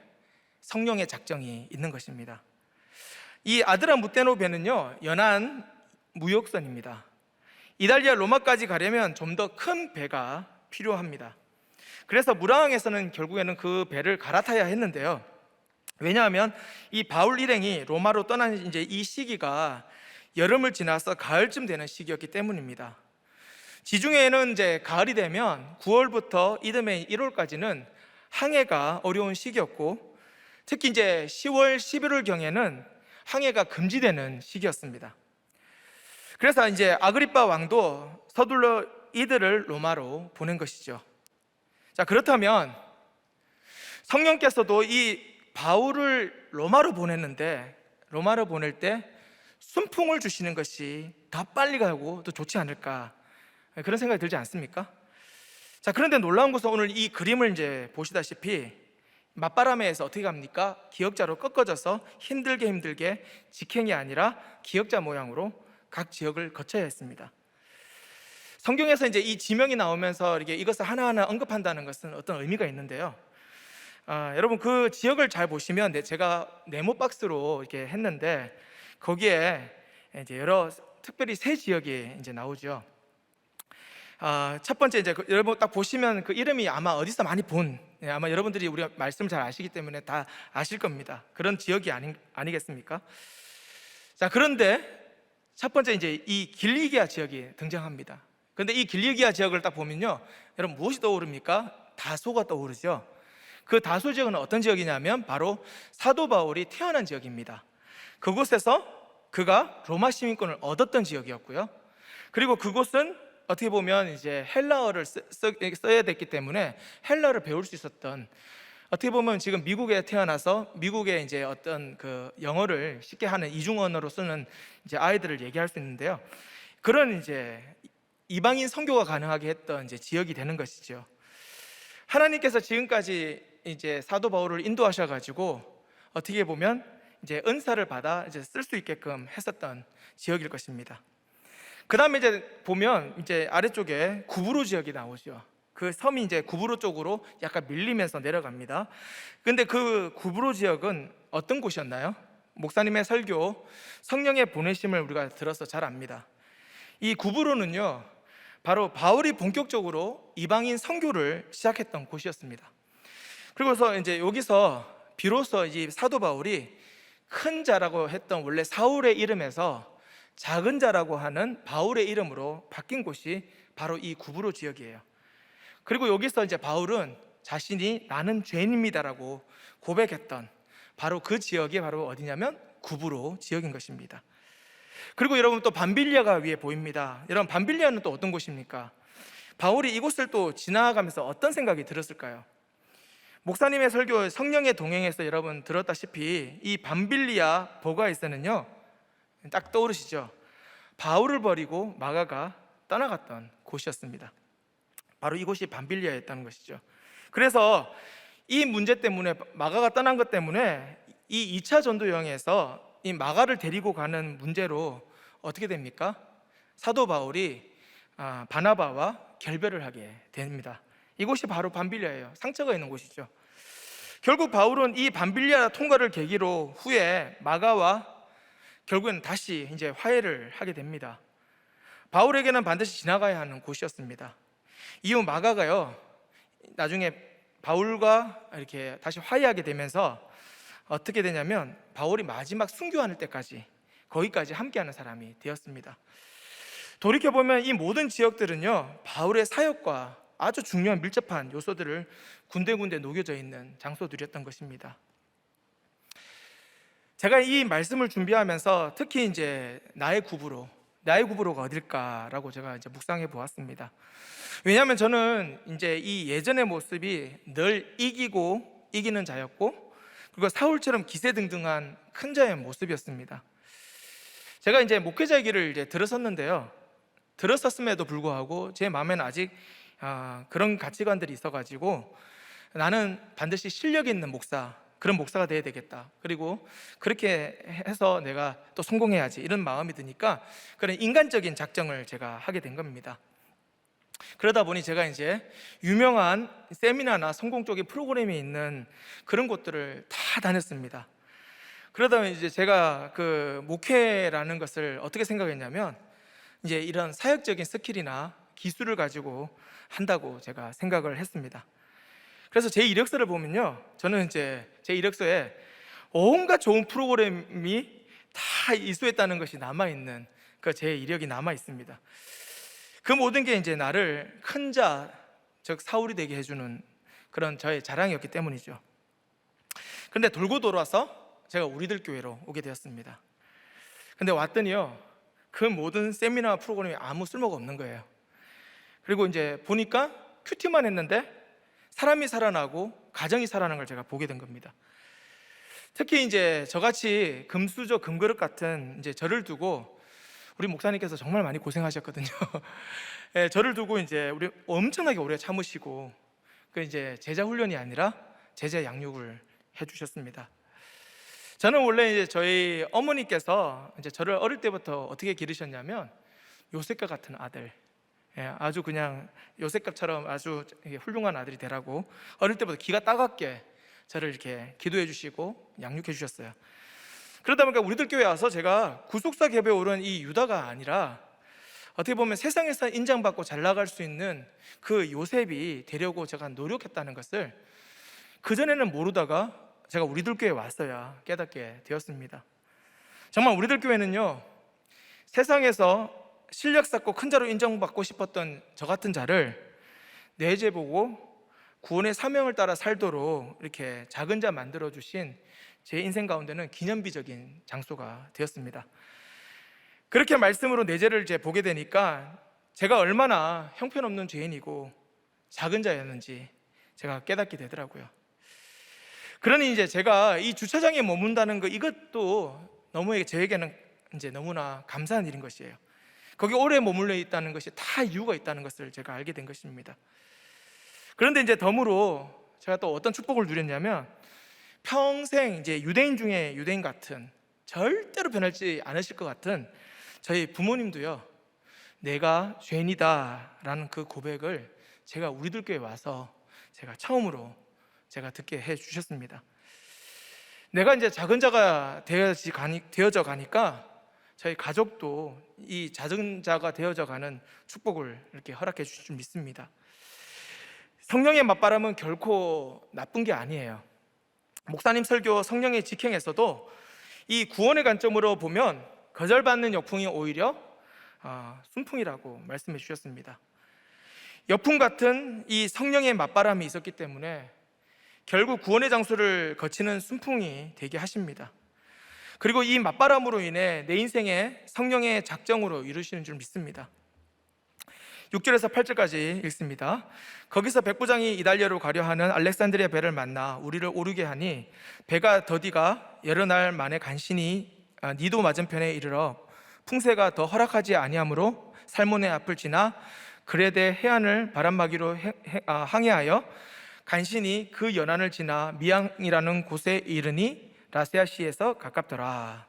Speaker 1: 성령의 작정이 있는 것입니다. 이 아드라무테노 배는요, 연안 무역선입니다. 이탈리아 로마까지 가려면 좀 더 큰 배가 필요합니다. 그래서 무라항에서는 결국에는 그 배를 갈아타야 했는데요. 왜냐하면 이 바울 일행이 로마로 떠난 이제 이 시기가 여름을 지나서 가을쯤 되는 시기였기 때문입니다. 지중해에는 이제 가을이 되면 9월부터 이듬해 1월까지는 항해가 어려운 시기였고, 특히 이제 10월, 11월 경에는 항해가 금지되는 시기였습니다. 그래서 이제 아그리빠 왕도 서둘러 이들을 로마로 보낸 것이죠. 자, 그렇다면 성령께서도 이 바울을 로마로 보냈는데, 로마로 보낼 때 순풍을 주시는 것이 더 빨리 가고 더 좋지 않을까, 그런 생각이 들지 않습니까? 자, 그런데 놀라운 것은 오늘 이 그림을 이제 보시다시피 맞바람에 의해서 어떻게 갑니까? 기역자로 꺾어져서 힘들게 직행이 아니라 기역자 모양으로 각 지역을 거쳐야 했습니다. 성경에서 이제 이 지명이 나오면서 이렇게 이것을 하나하나 언급한다는 것은 어떤 의미가 있는데요. 여러분 그 지역을 잘 보시면 제가 네모 박스로 이렇게 했는데 거기에 이제 여러 특별히 세 지역이 이제 나오죠. 첫 번째 이제 여러분 딱 보시면 그 이름이 아마 어디서 많이 아마 여러분들이 우리 말씀을 잘 아시기 때문에 다 아실 겁니다. 그런 지역이 아니겠습니까? 자, 그런데 첫 번째 이제 이 길리기아 지역이 등장합니다. 그런데 이 길리기아 지역을 딱 보면요, 여러분 무엇이 떠오릅니까? 다소가 떠오르죠. 그 다소 지역은 어떤 지역이냐면 바로 사도 바울이 태어난 지역입니다. 그곳에서 그가 로마 시민권을 얻었던 지역이었고요. 그리고 그곳은 어떻게 보면 이제 헬라어를 써야 됐기 때문에 헬라어를 배울 수 있었던, 어떻게 보면 지금 미국에 태어나서 미국의 이제 어떤 그 영어를 쉽게 하는 이중 언어로 쓰는 이제 아이들을 얘기할 수 있는데요. 그런 이제 이방인 선교가 가능하게 했던 이제 지역이 되는 것이죠. 하나님께서 지금까지 이제 사도 바울을 인도하셔 가지고 어떻게 보면 이제 은사를 받아 이제 쓸 수 있게끔 했었던 지역일 것입니다. 그 다음에 이제 보면 이제 아래쪽에 구브로 지역이 나오죠. 그 섬이 이제 구브로 쪽으로 약간 밀리면서 내려갑니다. 근데 그 구브로 지역은 어떤 곳이었나요? 목사님의 설교, 성령의 보내심을 우리가 들어서 잘 압니다. 이 구브로는요, 바로 바울이 본격적으로 이방인 선교를 시작했던 곳이었습니다. 그리고서 이제 여기서 비로소 이 사도 바울이 큰 자라고 했던 원래 사울의 이름에서 작은 자라고 하는 바울의 이름으로 바뀐 곳이 바로 이 구브로 지역이에요. 그리고 여기서 이제 바울은 자신이 나는 죄인입니다라고 고백했던 바로 그 지역이 바로 어디냐면 구브로 지역인 것입니다. 그리고 여러분 또 밤빌리아가 위에 보입니다. 여러분 밤빌리아는 또 어떤 곳입니까? 바울이 이곳을 또 지나가면서 어떤 생각이 들었을까요? 목사님의 설교 성령의 동행에서 여러분 들었다시피 이 밤빌리아 보가에서는요, 딱 떠오르시죠? 바울을 버리고 마가가 떠나갔던 곳이었습니다. 바로 이곳이 밤빌리아였다는 것이죠. 그래서 이 문제 때문에, 마가가 떠난 것 때문에 이 2차 전도 여행에서 이 마가를 데리고 가는 문제로 어떻게 됩니까? 사도 바울이 바나바와 결별을 하게 됩니다. 이곳이 바로 밤빌리아예요. 상처가 있는 곳이죠. 결국 바울은 이 밤빌리아 통과를 계기로 후에 마가와 결국은 다시 이제 화해를 하게 됩니다. 바울에게는 반드시 지나가야 하는 곳이었습니다. 이후 마가가요, 나중에 바울과 이렇게 다시 화해하게 되면서 어떻게 되냐면 바울이 마지막 순교하는 때까지 거기까지 함께하는 사람이 되었습니다. 돌이켜보면 이 모든 지역들은요, 바울의 사역과 아주 중요한 밀접한 요소들을 군데군데 녹여져 있는 장소들이었던 것입니다. 제가 이 말씀을 준비하면서 특히 이제 나의 구브로가 어딜까라고 제가 이제 묵상해 보았습니다. 왜냐하면 저는 이제 이 예전의 모습이 늘 이기는 자였고, 그리고 사울처럼 기세등등한 큰 자의 모습이었습니다. 제가 이제 목회자의 길을 이제 들었었음에도 불구하고 제 마음에는 아직 그런 가치관들이 있어가지고 나는 반드시 실력 있는 그런 목사가 돼야 되겠다. 그리고 그렇게 해서 내가 또 성공해야지, 이런 마음이 드니까 그런 인간적인 작정을 제가 하게 된 겁니다. 그러다 보니 제가 이제 유명한 세미나나 성공적인 프로그램이 있는 그런 곳들을 다 다녔습니다. 그러다 보니 이제 제가 그 목회라는 것을 어떻게 생각했냐면 이제 이런 사역적인 스킬이나 기술을 가지고 한다고 제가 생각을 했습니다. 그래서 제 이력서를 보면요, 저는 이제 제 이력서에 온갖 좋은 프로그램이 다 이수했다는 것이 남아있는 그 제 이력이 남아있습니다. 그 모든 게 이제 나를 큰 자, 즉 사울이 되게 해주는 그런 저의 자랑이었기 때문이죠. 그런데 돌고 돌아서 제가 우리들 교회로 오게 되었습니다. 근데 왔더니요, 그 모든 세미나 프로그램이 아무 쓸모가 없는 거예요. 그리고 이제 보니까 큐티만 했는데 사람이 살아나고 가정이 살아나는 걸 제가 보게 된 겁니다. 특히 이제 저같이 금수저 금그릇 같은 이제 저를 두고 우리 목사님께서 정말 많이 고생하셨거든요. 예, 저를 두고 이제 우리 엄청나게 오래 참으시고 그 이제 제자 훈련이 아니라 제자 양육을 해주셨습니다. 저는 원래 이제 저희 어머니께서 이제 저를 어릴 때부터 어떻게 기르셨냐면 요셉과 같은 아들, 아주 그냥 요셉처럼 아주 훌륭한 아들이 되라고 어릴 때부터 기가 따갑게 저를 이렇게 기도해 주시고 양육해 주셨어요. 그러다 보니까 우리들 교회 와서 제가 구속사 겹에 오른 이 유다가 아니라 어떻게 보면 세상에서 인정받고 잘 나갈 수 있는 그 요셉이 되려고 제가 노력했다는 것을 그전에는 모르다가 제가 우리들 교회에 왔어야 깨닫게 되었습니다. 정말 우리들 교회는요, 세상에서 실력 쌓고 큰 자로 인정받고 싶었던 저 같은 자를 내재 보고 구원의 사명을 따라 살도록 이렇게 작은 자 만들어 주신 제 인생 가운데는 기념비적인 장소가 되었습니다. 그렇게 말씀으로 내재를 이제 보게 되니까 제가 얼마나 형편없는 죄인이고 작은 자였는지 제가 깨닫게 되더라고요. 그러니 이제 제가 이 주차장에 머문다는 거, 이것도 저에게는 이제 너무나 감사한 일인 것이에요. 거기 오래 머물러 있다는 것이 다 이유가 있다는 것을 제가 알게 된 것입니다. 그런데 이제 덤으로 제가 또 어떤 축복을 누렸냐면, 평생 이제 유대인 중에 유대인 같은, 절대로 변하지 않으실 것 같은 저희 부모님도요, 내가 죄인이다 라는 그 고백을 제가 우리들 교회에 와서 제가 처음으로 제가 듣게 해 주셨습니다. 내가 이제 작은 자가 되어져 가니까 저희 가족도 이 작은 자가 되어져 가는 축복을 이렇게 허락해 주실 줄 믿습니다. 성령의 맞바람은 결코 나쁜 게 아니에요. 목사님 설교 성령의 직행에서도 이 구원의 관점으로 보면 거절받는 역풍이 오히려 순풍이라고 말씀해 주셨습니다. 역풍 같은 이 성령의 맞바람이 있었기 때문에 결국 구원의 장소를 거치는 순풍이 되게 하십니다. 그리고 이 맞바람으로 인해 내 인생에 성령의 작정으로 이루시는 줄 믿습니다. 6절에서 8절까지 읽습니다. 거기서 백부장이 이달리아로 가려 하는 알렉산드리아 배를 만나 우리를 오르게 하니 배가 더디가 여러 날 만에 간신히 니도 맞은편에 이르러 풍세가 더 허락하지 아니하므로 살몬의 앞을 지나 그레데 해안을 바람막이로 항해하여 간신히 그 연안을 지나 미앙이라는 곳에 이르니 라세아시에서 가깝더라.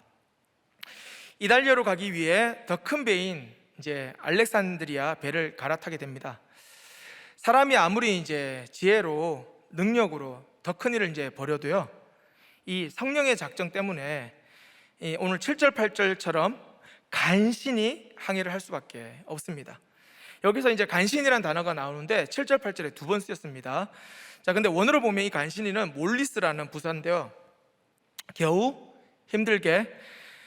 Speaker 1: 이달리아로 가기 위해 더 큰 배인 이제 알렉산드리아 배를 갈아타게 됩니다. 사람이 아무리 이제 지혜로 능력으로 더 큰 일을 이제 벌여도요, 이 성령의 작정 때문에 오늘 7절 8절처럼 간신히 항해를 할 수밖에 없습니다. 여기서 이제 간신이라는 단어가 나오는데 7절 8절에 두 번 쓰였습니다. 자, 근데 원어로 보면 이 간신히는 몰리스라는 부사인데요, 겨우 힘들게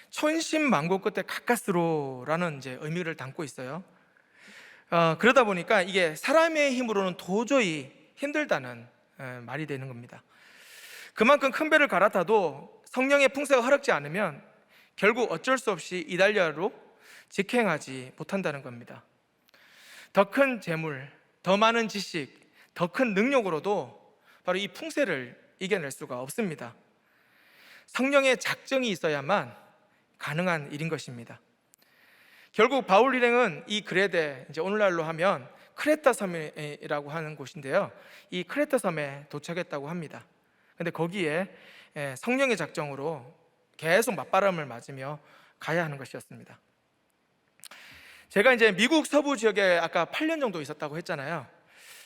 Speaker 1: 천신만고 끝에 가까스로라는 이제 의미를 담고 있어요. 그러다 보니까 이게 사람의 힘으로는 도저히 힘들다는 말이 되는 겁니다. 그만큼 큰 배를 갈아타도 성령의 풍세가 허락지 않으면 결국 어쩔 수 없이 이달리아로 직행하지 못한다는 겁니다. 더 큰 재물, 더 많은 지식, 더 큰 능력으로도 바로 이 풍세를 이겨낼 수가 없습니다. 성령의 작정이 있어야만 가능한 일인 것입니다. 결국 바울 일행은 이 그레데, 이제 오늘날로 하면 크레타 섬이라고 하는 곳인데요, 이 크레타 섬에 도착했다고 합니다. 근데 거기에 성령의 작정으로 계속 맞바람을 맞으며 가야 하는 것이었습니다. 제가 이제 미국 서부 지역에 아까 8년 정도 있었다고 했잖아요.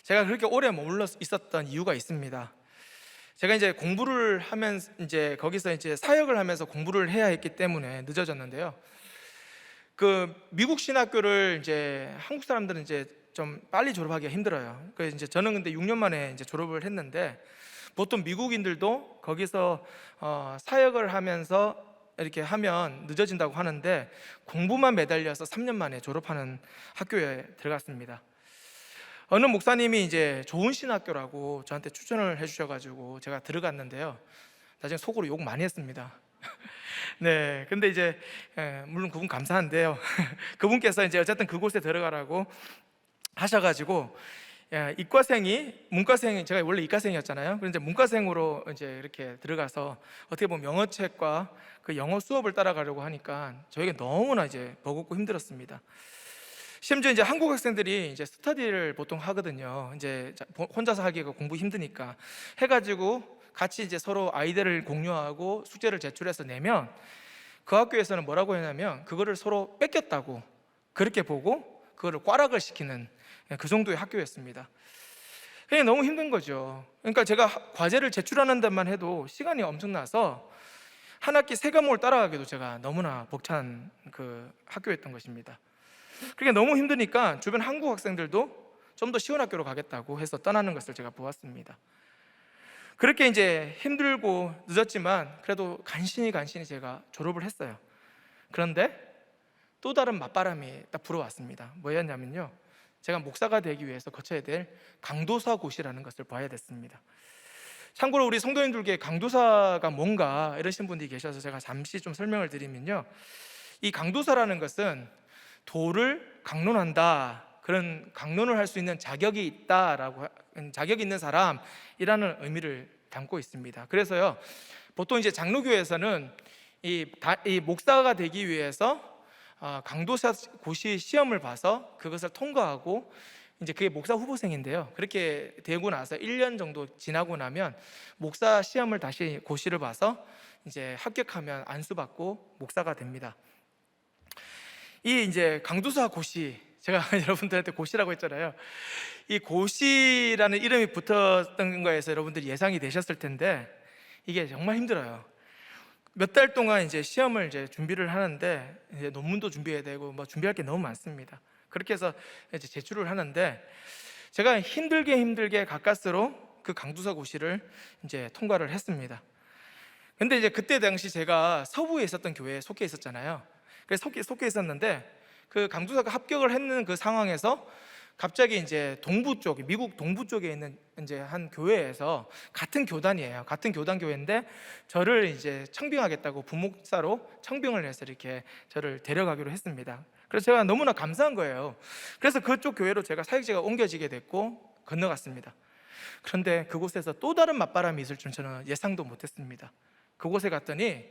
Speaker 1: 제가 그렇게 오래 머물러 있었던 이유가 있습니다. 제가 이제 공부를 하면서 이제 거기서 이제 사역을 하면서 공부를 해야 했기 때문에 늦어졌는데요. 그 미국 신학교를 이제 한국 사람들은 이제 좀 빨리 졸업하기가 힘들어요. 그래서 이제 저는 근데 6년 만에 이제 졸업을 했는데, 보통 미국인들도 거기서 사역을 하면서 이렇게 하면 늦어진다고 하는데, 공부만 매달려서 3년 만에 졸업하는 학교에 들어갔습니다. 어느 목사님이 이제 좋은 신학교라고 저한테 추천을 해주셔가지고 제가 들어갔는데요, 나중에 속으로 욕 많이 했습니다. 네, 근데 이제 물론 그분 감사한데요. 그분께서 이제 어쨌든 그곳에 들어가라고 하셔가지고, 문과생이 제가 원래 이과생이었잖아요. 그런데 문과생으로 이제 이렇게 들어가서 어떻게 보면 영어책과 그 영어 수업을 따라가려고 하니까 저에게 너무나 이제 버겁고 힘들었습니다. 심지어 이제 한국 학생들이 이제 스터디를 보통 하거든요. 이제 혼자서 하기가 공부 힘드니까 해가지고 같이 이제 서로 아이디어를 공유하고 숙제를 제출해서 내면 그 학교에서는 뭐라고 했냐면 그거를 서로 뺏겼다고 그렇게 보고 그거를 꽈락을 시키는 그 정도의 학교였습니다. 그게 너무 힘든 거죠. 그러니까 제가 과제를 제출하는 데만 해도 시간이 엄청나서 한 학기 세 과목을 따라가기도 제가 너무나 벅찬 그 학교였던 것입니다. 그게 너무 힘드니까 주변 한국 학생들도 좀 더 쉬운 학교로 가겠다고 해서 떠나는 것을 제가 보았습니다. 그렇게 이제 힘들고 늦었지만 그래도 간신히 제가 졸업을 했어요. 그런데 또 다른 맞바람이 딱 불어왔습니다. 뭐였냐면요, 제가 목사가 되기 위해서 거쳐야 될 강도사 고시라는 것을 봐야 됐습니다. 참고로 우리 성도님들께 강도사가 뭔가 이러신 분들이 계셔서 제가 잠시 좀 설명을 드리면요, 이 강도사라는 것은 도를 강론한다, 그런 강론을 할 수 있는 자격이 있다라고, 자격이 있는 사람이라는 의미를 담고 있습니다. 그래서요, 보통 이제 장로교에서는 이 목사가 되기 위해서 강도사 고시 시험을 봐서 그것을 통과하고 이제 그게 목사 후보생인데요, 그렇게 되고 나서 1년 정도 지나고 나면 목사 시험을 다시 고시를 봐서 이제 합격하면 안수받고 목사가 됩니다. 이 이제 강도사 고시, 제가 여러분들한테 고시라고 했잖아요. 이 고시라는 이름이 붙었던 거에서 여러분들이 예상이 되셨을 텐데 이게 정말 힘들어요. 몇 달 동안 이제 시험을 이제 준비를 하는데 이제 논문도 준비해야 되고 뭐 준비할 게 너무 많습니다. 그렇게 해서 이제 제출을 하는데 제가 힘들게 가까스로 그 강도사 고시를 이제 통과를 했습니다. 근데 이제 그때 당시 제가 서부에 있었던 교회에 속해 있었잖아요. 그래서 속해 있었는데 그 강도사가 합격을 했는 그 상황에서 갑자기 이제 동부 쪽, 미국 동부 쪽에 있는 이제 한 교회에서 같은 교단이에요. 같은 교단 교회인데 저를 이제 청빙하겠다고 부목사로 청빙을 해서 이렇게 저를 데려가기로 했습니다. 그래서 제가 너무나 감사한 거예요. 그래서 그쪽 교회로 제가 사역지가 옮겨지게 됐고 건너갔습니다. 그런데 그곳에서 또 다른 맞바람이 있을 줄 저는 예상도 못했습니다. 그곳에 갔더니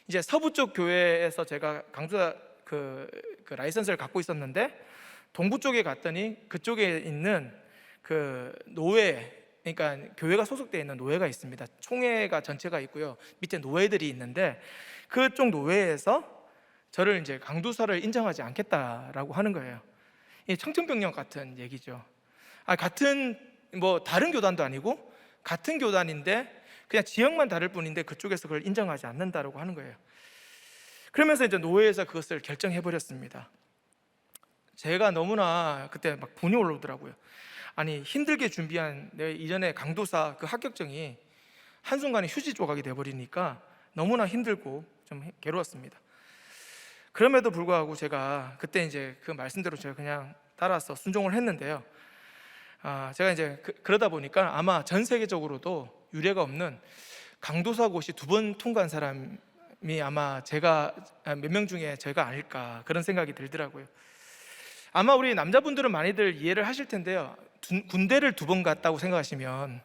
Speaker 1: 이제 서부 쪽 교회에서 제가 강도사 그 라이선스를 갖고 있었는데 동부 쪽에 갔더니 그쪽에 있는 그 노회, 그러니까 교회가 소속되어 있는 노회가 있습니다. 총회가 전체가 있고요, 밑에 노회들이 있는데 그쪽 노회에서 저를 이제 강도사를 인정하지 않겠다라고 하는 거예요. 이 청천벽력 같은 얘기죠. 같은 뭐 다른 교단도 아니고 같은 교단인데 그냥 지역만 다를 뿐인데 그쪽에서 그걸 인정하지 않는다라고 하는 거예요. 그러면서 이제 노회에서 그것을 결정해 버렸습니다. 제가 너무나 그때 막 분이 올라오더라고요. 아니, 힘들게 준비한 내 이전에 강도사 그 합격증이 한순간에 휴지 조각이 돼버리니까 너무나 힘들고 좀 괴로웠습니다. 그럼에도 불구하고 제가 그때 이제 그 말씀대로 제가 그냥 따라서 순종을 했는데요, 제가 이제 그러다 보니까 아마 전 세계적으로도 유례가 없는 강도사 고시 2번 통과한 사람이 아마 제가 몇 명 중에 제가 아닐까, 그런 생각이 들더라고요. 아마 우리 남자분들은 많이들 이해를 하실 텐데요, 군대를 2번 갔다고 생각하시면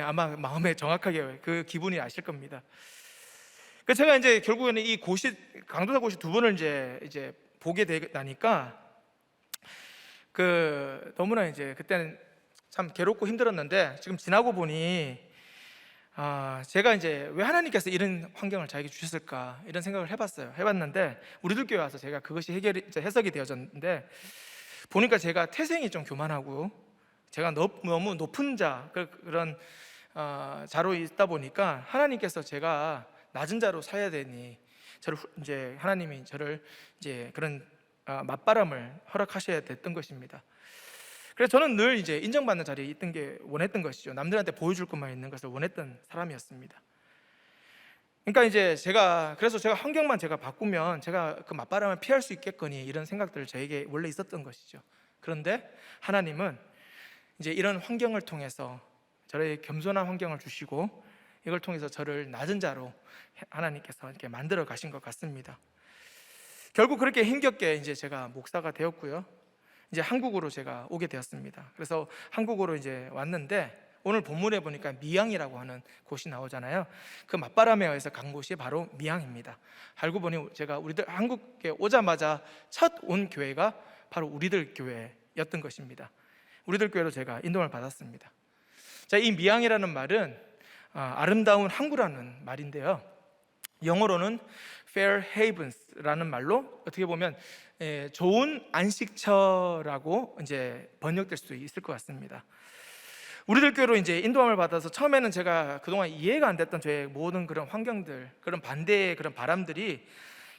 Speaker 1: 아마 마음에 정확하게 그 기분이 아실 겁니다. 그래서 제가 이제 결국에는 이 고시, 강도사 고시 2번을 이제 보게 되니까 너무나 이제 그때는 참 괴롭고 힘들었는데 지금 지나고 보니 제가 이제 왜 하나님께서 이런 환경을 저에게 주셨을까, 이런 생각을 해봤는데 우리들 교회 와서 제가 그것이 해석이 되어졌는데 보니까 제가 태생이 좀 교만하고 제가 너무 높은 그런 자로 있다 보니까 하나님께서 제가 낮은 자로 서야 되니 하나님이 저를 이제 그런 맞바람을 허락하셔야 됐던 것입니다. 그래서 저는 늘 이제 인정받는 자리에 있던 게 원했던 것이죠. 남들한테 보여줄 것만 있는 것을 원했던 사람이었습니다. 그러니까 이제 그래서 제가 환경만 바꾸면 제가 그 맞바람을 피할 수 있겠거니, 이런 생각들 저에게 원래 있었던 것이죠. 그런데 하나님은 이제 이런 환경을 통해서 저의 겸손한 환경을 주시고 이걸 통해서 저를 낮은 자로 하나님께서 이렇게 만들어 가신 것 같습니다. 결국 그렇게 힘겹게 이제 제가 목사가 되었고요, 이제 한국으로 제가 오게 되었습니다. 그래서 한국으로 이제 왔는데 오늘 본문에 보니까 미양이라고 하는 곳이 나오잖아요. 그 맞바람에 의해서 간 곳이 바로 미양입니다. 알고 보니 제가 우리들 한국에 오자마자 첫 온 교회가 바로 우리들 교회였던 것입니다. 우리들 교회로 제가 인도를 받았습니다. 자, 이 미양이라는 말은 아름다운 항구라는 말인데요. 영어로는 fair havens라는 말로 어떻게 보면 좋은 안식처라고 이제 번역될 수 있을 것 같습니다. 우리들 교회로 이제 인도함을 받아서 처음에는 제가 그동안 이해가 안 됐던 저의 모든 그런 환경들, 그런 반대의 그런 바람들이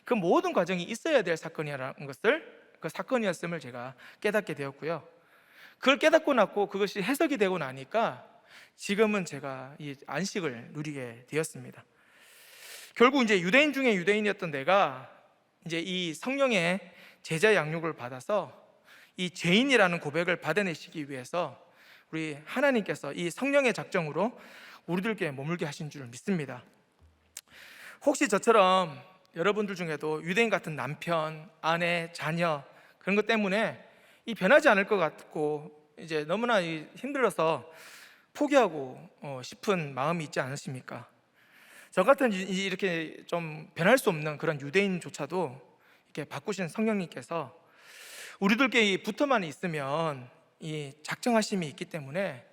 Speaker 1: 그 모든 과정이 있어야 될 사건이라는 것을, 그 사건이었음을 제가 깨닫게 되었고요. 그걸 깨닫고 났고 그것이 해석이 되고 나니까 지금은 제가 이 안식을 누리게 되었습니다. 결국 이제 유대인 중에 유대인이었던 내가 이제 이 성령의 제자 양육을 받아서 이 죄인이라는 고백을 받아내시기 위해서 우리 하나님께서 이 성령의 작정으로 우리들께 머물게 하신 줄 믿습니다. 혹시 저처럼 여러분들 중에도 유대인 같은 남편, 아내, 자녀 그런 것 때문에 이 변하지 않을 것 같고 이제 너무나 힘들어서 포기하고 싶은 마음이 있지 않으십니까? 저 같은 이렇게 좀 변할 수 없는 그런 유대인조차도 이렇게 바꾸신 성령님께서 우리들께 붙어만 있으면 이 작정하심이 있기 때문에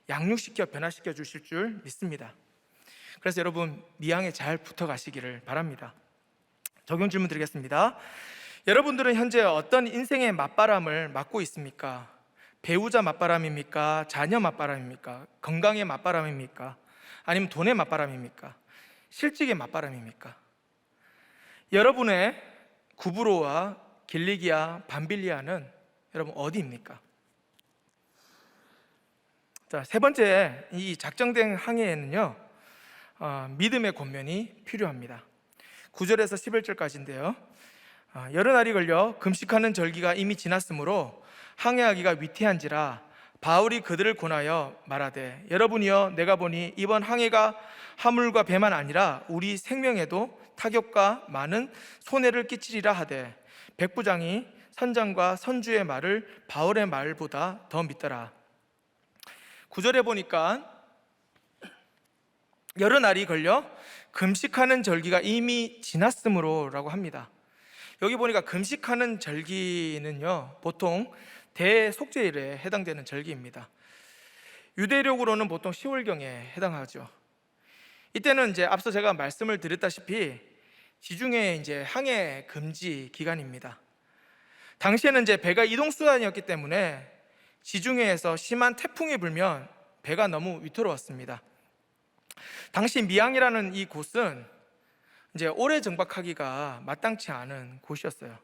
Speaker 1: 양육시켜 변화시켜 주실 줄 믿습니다. 그래서 여러분 미양에 잘 붙어 가시기를 바랍니다. 적용 질문 드리겠습니다. 여러분들은 현재 어떤 인생의 맞바람을 맞고 있습니까? 배우자 맞바람입니까? 자녀 맞바람입니까? 건강의 맞바람입니까? 아니면 돈의 맞바람입니까? 실직의 맞바람입니까? 여러분의 구브로와 길리기아, 밤빌리아는 여러분 어디입니까? 자, 세 번째, 이 작정된 항해에는요 믿음의 권면이 필요합니다. 9절에서 11절까지인데요 여러 날이 걸려 금식하는 절기가 이미 지났으므로 항해하기가 위태한지라 바울이 그들을 권하여 말하되 여러분이여 내가 보니 이번 항해가 화물과 배만 아니라 우리 생명에도 타격과 많은 손해를 끼치리라 하되 백부장이 선장과 선주의 말을 바울의 말보다 더 믿더라. 9절에 보니까 여러 날이 걸려 금식하는 절기가 이미 지났으므로 라고 합니다. 여기 보니까 금식하는 절기는요 보통 대속죄일에 해당되는 절기입니다. 유대력으로는 보통 10월경에 해당하죠. 이때는 이제 앞서 제가 말씀을 드렸다시피 지중해 이제 항해 금지 기간입니다. 당시에는 이제 배가 이동 수단이었기 때문에 지중해에서 심한 태풍이 불면 배가 너무 위태로웠습니다. 당시 미양이라는 이 곳은 이제 오래 정박하기가 마땅치 않은 곳이었어요.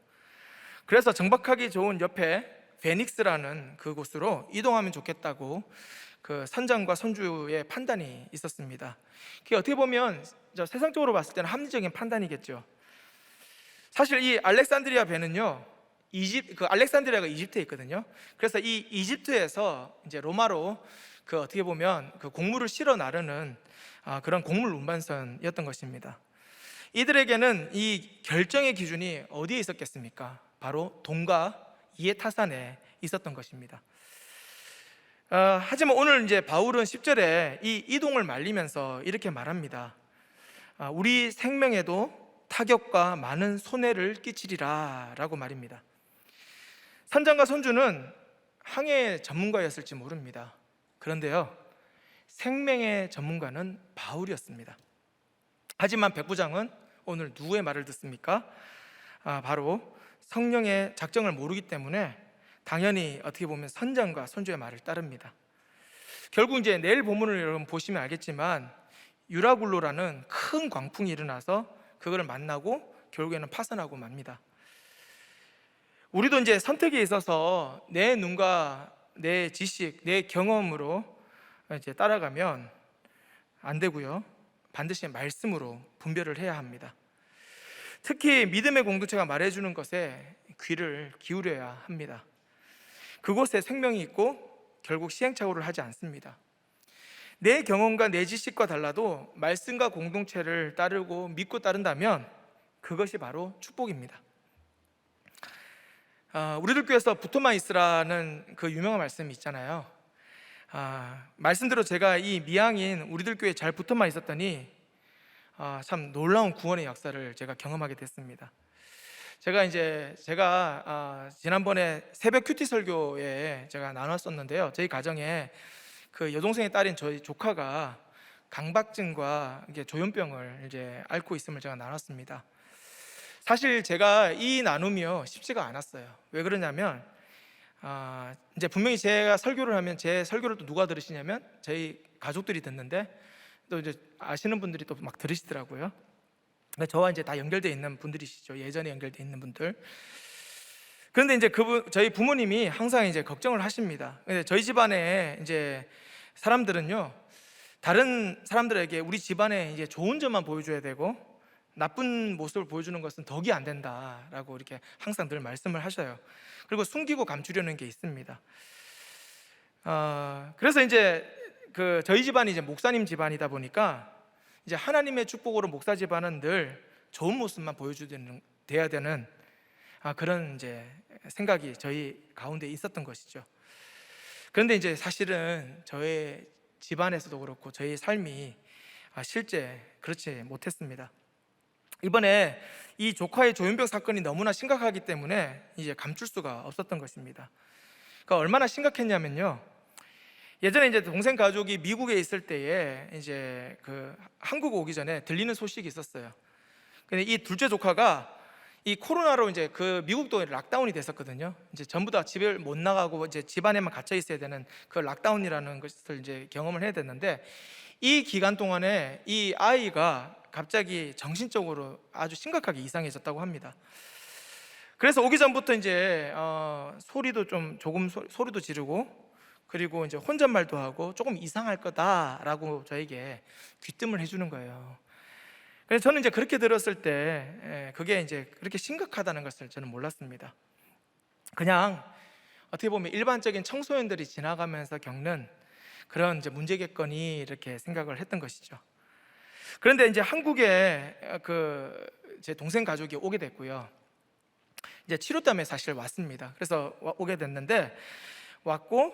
Speaker 1: 그래서 정박하기 좋은 옆에 베닉스라는 그곳으로 이동하면 좋겠다고 그 선장과 선주의 판단이 있었습니다. 그게 어떻게 보면 세상적으로 봤을 때는 합리적인 판단이겠죠. 사실 이 알렉산드리아 배는요 알렉산드리아가 이집트에 있거든요. 그래서 이 이집트에서 이제 로마로 그 어떻게 보면 그 곡물을 실어 나르는 그런 곡물 운반선이었던 것입니다. 이들에게는 이 결정의 기준이 어디에 있었겠습니까? 바로 동과 이에타산에 있었던 것입니다. 하지만 오늘 이제 바울은 10절에 이 이동을 말리면서 이렇게 말합니다. 우리 생명에도 타격과 많은 손해를 끼치리라 라고 말입니다. 선장과 선주는 항해 전문가였을지 모릅니다. 그런데요 생명의 전문가는 바울이었습니다. 하지만 백부장은 오늘 누구의 말을 듣습니까? 바로 성령의 작정을 모르기 때문에 당연히 어떻게 보면 선장과 선주의 말을 따릅니다. 결국 이제 내일 본문을 여러분 보시면 알겠지만 유라굴로라는 큰 광풍이 일어나서 그거를 만나고 결국에는 파산하고 맙니다. 우리도 이제 선택에 있어서 내 눈과 내 지식, 내 경험으로 이제 따라가면 안 되고요. 반드시 말씀으로 분별을 해야 합니다. 특히 믿음의 공동체가 말해주는 것에 귀를 기울여야 합니다. 그곳에 생명이 있고 결국 시행착오를 하지 않습니다. 내 경험과 내 지식과 달라도 말씀과 공동체를 따르고 믿고 따른다면 그것이 바로 축복입니다. 우리들 교회에서 붙어만 있으라는 그 유명한 말씀이 있잖아요. 말씀대로 제가 이 미양인 우리들 교회에 잘 붙어만 있었더니 참 놀라운 구원의 역사를 제가 경험하게 됐습니다. 제가 지난번에 새벽 큐티 설교에 제가 나눴었는데요. 저희 가정에 그 여동생의 딸인 저희 조카가 강박증과 이게 조현병을 이제 앓고 있음을 제가 나눴습니다. 사실 제가 이 나눔이요 쉽지가 않았어요. 왜 그러냐면 이제 분명히 제가 설교를 하면 제 설교를 또 누가 들으시냐면 저희 가족들이 듣는데 또 이제 아시는 분들이 또 막 들으시더라고요. 근데 저와 이제 다 연결되어 있는 분들이시죠. 예전에 연결되어 있는 분들. 그런데 이제 저희 부모님이 항상 이제 걱정을 하십니다. 근데 저희 집안에 이제 사람들은요, 다른 사람들에게 우리 집안에 이제 좋은 점만 보여줘야 되고 나쁜 모습을 보여주는 것은 덕이 안 된다라고 이렇게 항상 늘 말씀을 하셔요. 그리고 숨기고 감추려는 게 있습니다. 그래서 이제 저희 집안이 이제 목사님 집안이다 보니까 이제 하나님의 축복으로 목사 집안은 늘 좋은 모습만 돼야 되는 그런 이제 생각이 저희 가운데 있었던 것이죠. 그런데 이제 사실은 저의 집안에서도 그렇고 저희 삶이 실제 그렇지 못했습니다. 이번에 이 조카의 조현병 사건이 너무나 심각하기 때문에 이제 감출 수가 없었던 것입니다. 그러니까 얼마나 심각했냐면요. 예전에 이제 동생 가족이 미국에 있을 때에 이제 한국 오기 전에 들리는 소식이 있었어요. 근데 이 둘째 조카가 이 코로나로 이제 미국도 락다운이 됐었거든요. 이제 전부 다 집에 못 나가고 이제 집 안에만 갇혀 있어야 되는 그 락다운이라는 것을 이제 경험을 해야 됐는데, 이 기간 동안에 이 아이가 갑자기 정신적으로 아주 심각하게 이상해졌다고 합니다. 그래서 오기 전부터 이제 소리도 조금 소리도 지르고, 그리고 이제 혼잣말도 하고 조금 이상할 거다라고 저에게 귀뜸을 해주는 거예요. 그래서 저는 이제 그렇게 들었을 때 그게 이제 그렇게 심각하다는 것을 저는 몰랐습니다. 그냥 어떻게 보면 일반적인 청소년들이 지나가면서 겪는 그런 이제 문제겠거니 이렇게 생각을 했던 것이죠. 그런데 이제 한국에 제 동생 가족이 오게 됐고요. 이제 치료 때문에 사실 왔습니다. 그래서 오게 됐는데 왔고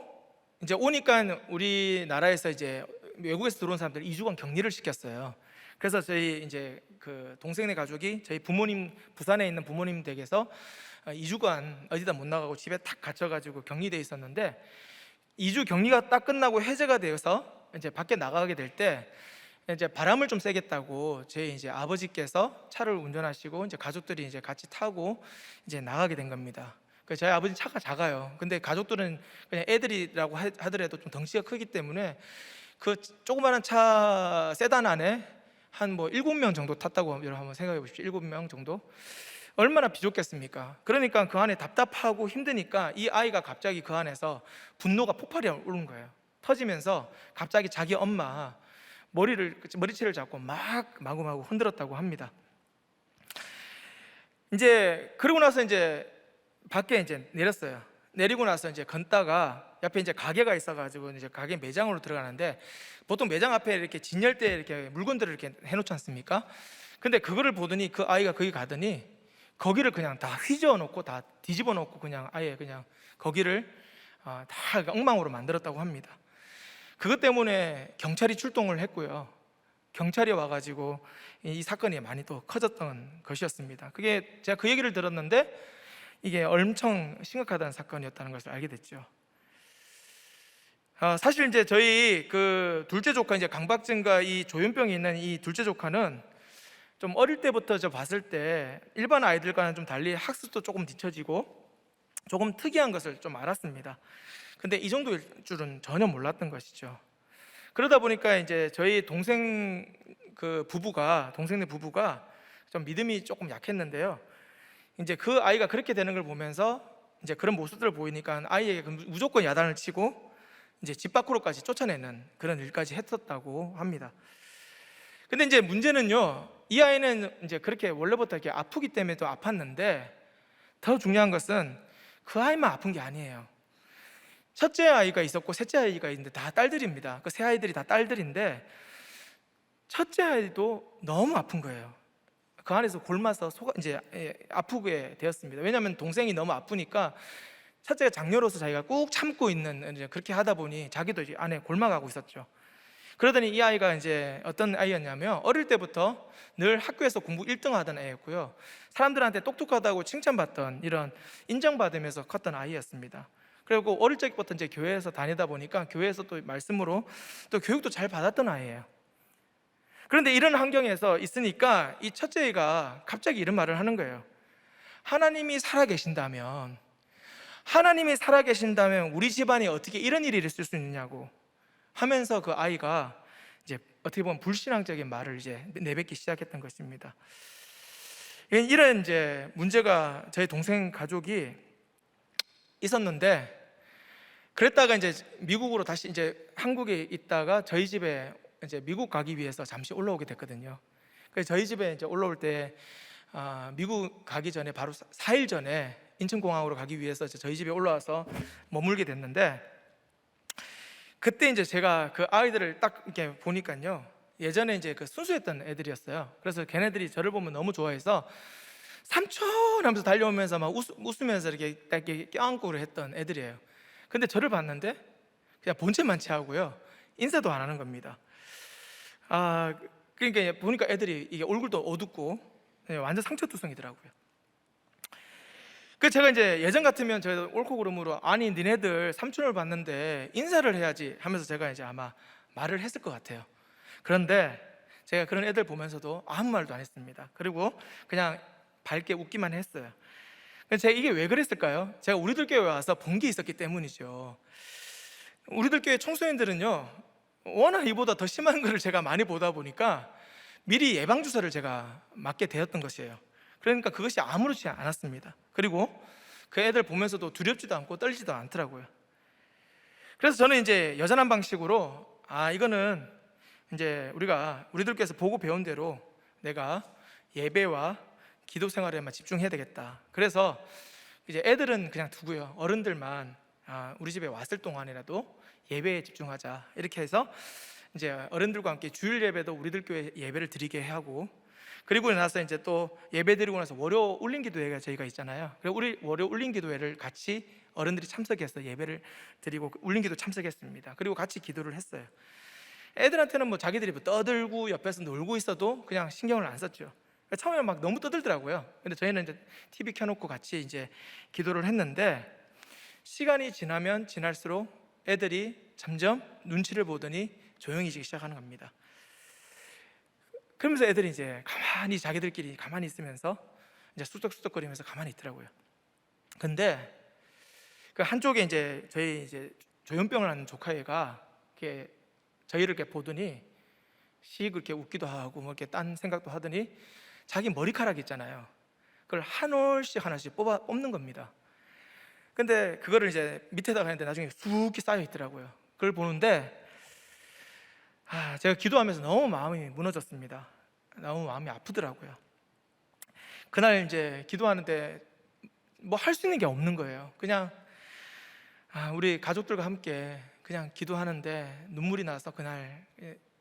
Speaker 1: 이제 오니까 우리나라에서 이제 외국에서 들어온 사람들 2주간 격리를 시켰어요. 그래서 저희 이제 동생네 가족이 저희 부모님 부산에 있는 부모님 댁에서 2주간 어디다 못 나가고 집에 탁 갇혀가지고 격리돼 있었는데 2주 격리가 딱 끝나고 해제가 되어서 이제 밖에 나가게 될 때 이제 바람을 좀 쐬겠다고 저희 이제 아버지께서 차를 운전하시고 이제 가족들이 이제 같이 타고 이제 나가게 된 겁니다. 저희 아버지 차가 작아요. 근데 가족들은 그냥 애들이라고 하더라도 좀 덩치가 크기 때문에 조그마한 차 세단 안에 한 7명 정도 탔다고 여러분 한번 생각해 보십시오. 7명 정도. 얼마나 비좁겠습니까? 그러니까 그 안에 답답하고 힘드니까 이 아이가 갑자기 그 안에서 분노가 폭발이 오른 거예요. 터지면서 갑자기 자기 엄마 머리채를 잡고 막 마구마구 흔들었다고 합니다. 이제 그러고 나서 이제 밖에 이제 내렸어요. 내리고 나서 이제 걷다가 옆에 이제 가게가 있어가지고 이제 가게 매장으로 들어가는데, 보통 매장 앞에 이렇게 진열대에 이렇게 물건들을 이렇게 해놓지 않습니까? 근데 그거를 보더니 그 아이가 거기 가더니 거기를 그냥 다 휘저어 놓고 다 뒤집어 놓고 그냥 아예 그냥 거기를 다 엉망으로 만들었다고 합니다. 그것 때문에 경찰이 출동을 했고요. 경찰이 와가지고 이 사건이 많이 또 커졌던 것이었습니다. 그게 제가 그 얘기를 들었는데 이게 엄청 심각하다는 사건이었다는 것을 알게 됐죠. 사실 이제 저희 둘째 조카 이제 강박증과 이 조현병이 있는 이 둘째 조카는 좀 어릴 때부터 저 봤을 때 일반 아이들과는 좀 달리 학습도 조금 뒤처지고 조금 특이한 것을 좀 알았습니다. 근데 이 정도일 줄은 전혀 몰랐던 것이죠. 그러다 보니까 이제 저희 동생네 부부가 좀 믿음이 조금 약했는데요. 이제 그 아이가 그렇게 되는 걸 보면서 이제 그런 모습들을 보이니까 아이에게 무조건 야단을 치고 이제 집 밖으로까지 쫓아내는 그런 일까지 했었다고 합니다. 근데 이제 문제는요, 이 아이는 이제 그렇게 원래부터 이렇게 아프기 때문에 또 아팠는데, 더 중요한 것은 그 아이만 아픈 게 아니에요. 첫째 아이가 있었고 셋째 아이가 있는데 다 딸들입니다. 그 세 아이들이 다 딸들인데 첫째 아이도 너무 아픈 거예요. 그 안에서 골마서 이제 아프게 되었습니다. 왜냐하면 동생이 너무 아프니까 첫째가 장녀로서 자기가 꾹 참고 있는, 이제 그렇게 하다 보니 자기도 이제 안에 골마가고 있었죠. 그러더니 이 아이가 이제 어떤 아이였냐면 어릴 때부터 늘 학교에서 공부 1등 하던 애였고요. 사람들한테 똑똑하다고 칭찬받던, 이런 인정받으면서 컸던 아이였습니다. 그리고 어릴 적부터 이제 교회에서 다니다 보니까 교회에서 또 말씀으로 또 교육도 잘 받았던 아이예요. 그런데 이런 환경에서 있으니까 이 첫째가 갑자기 이런 말을 하는 거예요. 하나님이 살아계신다면 우리 집안에 어떻게 이런 일이 있을 수 있느냐고 하면서 그 아이가 이제 어떻게 보면 불신앙적인 말을 이제 내뱉기 시작했던 것입니다. 이런 이제 문제가 저희 동생 가족이 있었는데, 그랬다가 이제 미국으로 다시 이제 한국에 있다가 저희 집에 이제 미국 가기 위해서 잠시 올라오게 됐거든요. 그래서 저희 집에 이제 올라올 때 미국 가기 전에 바로 4일 전에 인천공항으로 가기 위해서 저희 집에 올라와서 머물게 됐는데, 그때 이제 제가 그 아이들을 딱 이렇게 보니까요, 예전에 이제 그 순수했던 애들이었어요. 그래서 걔네들이 저를 보면 너무 좋아해서 삼촌 하면서 달려오면서 막 웃으면서 이렇게 딱 이렇게 껴안고 했던 애들이에요. 근데 저를 봤는데 그냥 본체만 취하고요, 인사도 안 하는 겁니다. 그러니까 보니까 애들이 이게 얼굴도 어둡고 완전 상처투성이더라고요. 그 제가 이제 예전 같으면 제가 옳고 그름으로 아니 니네들 삼촌을 봤는데 인사를 해야지 하면서 제가 이제 아마 말을 했을 것 같아요. 그런데 제가 그런 애들 보면서도 아무 말도 안 했습니다. 그리고 그냥 밝게 웃기만 했어요. 제가 이게 왜 그랬을까요? 제가 우리들 교회 와서 본 게 있었기 때문이죠. 우리들 교회 청소년들은요, 워낙 이보다 더 심한 것을 제가 많이 보다 보니까 미리 예방주사를 제가 맞게 되었던 것이에요. 그러니까 그것이 아무렇지 않았습니다. 그리고 그 애들 보면서도 두렵지도 않고 떨리지도 않더라고요. 그래서 저는 이제 여전한 방식으로 이거는 이제 우리들께서 보고 배운 대로 내가 예배와 기도 생활에만 집중해야 되겠다. 그래서 이제 애들은 그냥 두고요, 어른들만 우리 집에 왔을 동안이라도 예배에 집중하자, 이렇게 해서 이제 어른들과 함께 주일 예배도 우리들 교회 예배를 드리게 하고, 그리고 나서 이제 또 예배 드리고 나서 월요 울림 기도회가 저희가 있잖아요. 그리고 우리 월요 울림 기도회를 같이 어른들이 참석해서 예배를 드리고 울림 기도 참석했습니다. 그리고 같이 기도를 했어요. 애들한테는 뭐 자기들이 뭐 떠들고 옆에서 놀고 있어도 그냥 신경을 안 썼죠. 처음에 막 너무 떠들더라고요. 근데 저희는 이제 TV 켜놓고 같이 이제 기도를 했는데, 시간이 지나면 지날수록 애들이 점점 눈치를 보더니 조용해지기 시작하는 겁니다. 그러면서 애들이 이제 가만히 자기들끼리 가만히 있으면서 이제 쑥덕쑥덕거리면서 가만히 있더라고요. 근데 그 한쪽에 이제 저희 이제 조현병을 하는 조카애가 이렇게 저희를 이렇게 보더니 씩 이렇게 웃기도 하고 뭐 이렇게 딴 생각도 하더니 자기 머리카락 있잖아요, 그걸 한 올씩 하나씩 뽑는 겁니다. 근데 그거를 이제 밑에다가 했는데 나중에 쑥이 쌓여 있더라고요. 그걸 보는데 제가 기도하면서 너무 마음이 무너졌습니다. 너무 마음이 아프더라고요. 그날 이제 기도하는데 뭐 할 수 있는 게 없는 거예요. 그냥 우리 가족들과 함께 그냥 기도하는데 눈물이 나서 그날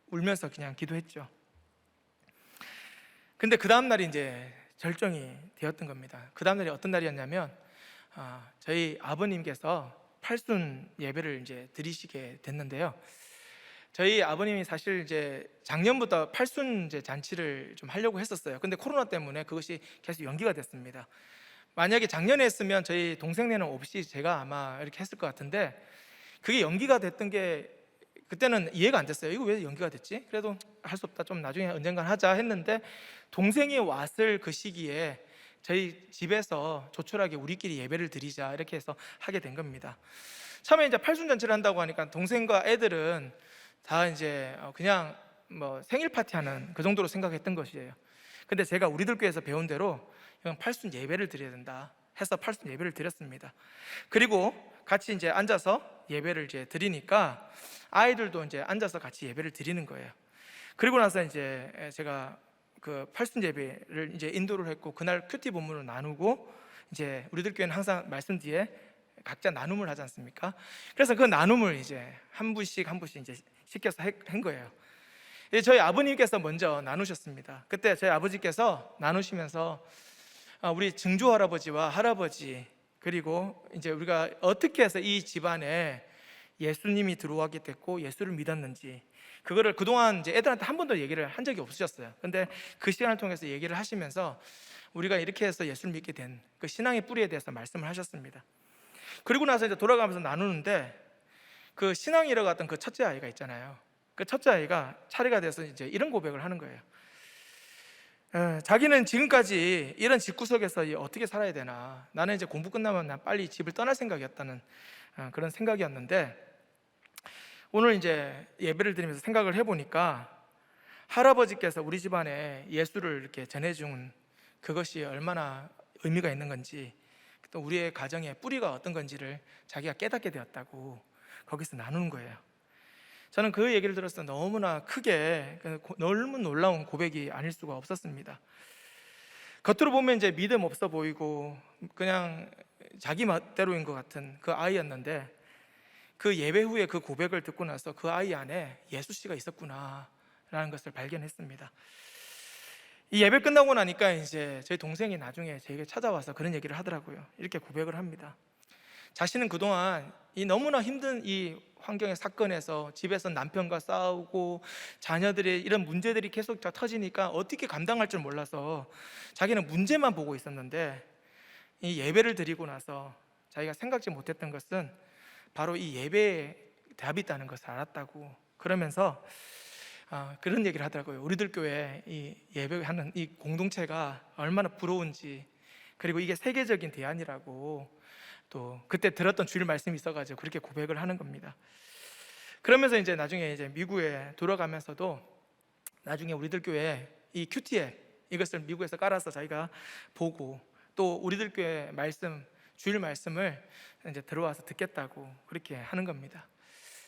Speaker 1: 울면서 그냥 기도했죠. 근데 그 다음 날이 이제 절정이 되었던 겁니다. 그 다음 날이 어떤 날이었냐면 저희 아버님께서 팔순 예배를 이제 드리시게 됐는데요. 저희 아버님이 사실 이제 작년부터 팔순 이제 잔치를 좀 하려고 했었어요. 근데 코로나 때문에 그것이 계속 연기가 됐습니다. 만약에 작년에 했으면 저희 동생네는 없이 제가 아마 이렇게 했을 것 같은데, 그게 연기가 됐던 게 그때는 이해가 안 됐어요. 이거 왜 연기가 됐지? 그래도 할 수 없다, 좀 나중에 언젠간 하자 했는데, 동생이 왔을 그 시기에 저희 집에서 조촐하게 우리끼리 예배를 드리자 이렇게 해서 하게 된 겁니다. 처음에 이제 팔순잔치를 한다고 하니까 동생과 애들은 다 이제 그냥 뭐 생일 파티하는 그 정도로 생각했던 것이에요. 근데 제가 우리들 교회에서 배운 대로 이건 팔순 예배를 드려야 된다 해서 팔순 예배를 드렸습니다. 그리고 같이 이제 앉아서 예배를 이제 드리니까 아이들도 이제 앉아서 같이 예배를 드리는 거예요. 그리고 나서 이제 제가 그 팔순 예배를 이제 인도를 했고, 그날 큐티 본문을 나누고, 이제 우리들 교회는 항상 말씀 뒤에 각자 나눔을 하지 않습니까? 그래서 그 나눔을 이제 한 분씩 이제 시켜서 한 거예요. 저희 아버님께서 먼저 나누셨습니다. 그때 저희 아버지께서 나누시면서 우리 증조 할아버지와 할아버지, 그리고 이제 우리가 어떻게 해서 이 집안에 예수님이 들어오게 됐고 예수를 믿었는지, 그거를 그동안 이제 애들한테 한 번도 얘기를 한 적이 없으셨어요. 근데 그 시간을 통해서 얘기를 하시면서 우리가 이렇게 해서 예수를 믿게 된 그 신앙의 뿌리에 대해서 말씀을 하셨습니다. 그리고 나서 이제 돌아가면서 나누는데, 그 신앙이 잃어갔던 그 첫째 아이가 있잖아요. 그 첫째 아이가 차례가 돼서 이제 이런 고백을 하는 거예요. 자기는 지금까지 이런 집구석에서 어떻게 살아야 되나, 나는 이제 공부 끝나면 난 빨리 집을 떠날 생각이었다는 그런 생각이었는데, 오늘 이제 예배를 드리면서 생각을 해보니까 할아버지께서 우리 집안에 예수를 이렇게 전해준 그것이 얼마나 의미가 있는 건지, 또 우리의 가정의 뿌리가 어떤 건지를 자기가 깨닫게 되었다고 거기서 나누는 거예요. 저는 그 얘기를 들었을 때 너무나 크게, 너무 놀라운 고백이 아닐 수가 없었습니다. 겉으로 보면 이제 믿음 없어 보이고 그냥 자기 멋대로인 것 같은 그 아이였는데, 그 예배 후에 그 고백을 듣고 나서 그 아이 안에 예수 씨가 있었구나 라는 것을 발견했습니다. 이 예배 끝나고 나니까 이제 저희 동생이 나중에 저에게 찾아와서 그런 얘기를 하더라고요. 이렇게 고백을 합니다. 자신은 그동안 이 너무나 힘든 이 환경의 사건에서 집에서 남편과 싸우고 자녀들의 이런 문제들이 계속 터지니까 어떻게 감당할 줄 몰라서 자기는 문제만 보고 있었는데, 이 예배를 드리고 나서 자기가 생각지 못했던 것은 바로 이 예배에 답이 있다는 것을 알았다고, 그러면서 그런 얘기를 하더라고요. 우리들 교회 이 예배하는 이 공동체가 얼마나 부러운지, 그리고 이게 세계적인 대안이라고 또 그때 들었던 주일 말씀이 있어가지고 그렇게 고백을 하는 겁니다. 그러면서 이제 나중에 이제 미국에 돌아가면서도 나중에 우리들 교회 이 큐티에 이것을 미국에서 깔아서 자기가 보고, 또 우리들 교회 말씀, 주일 말씀을 이제 들어와서 듣겠다고 그렇게 하는 겁니다.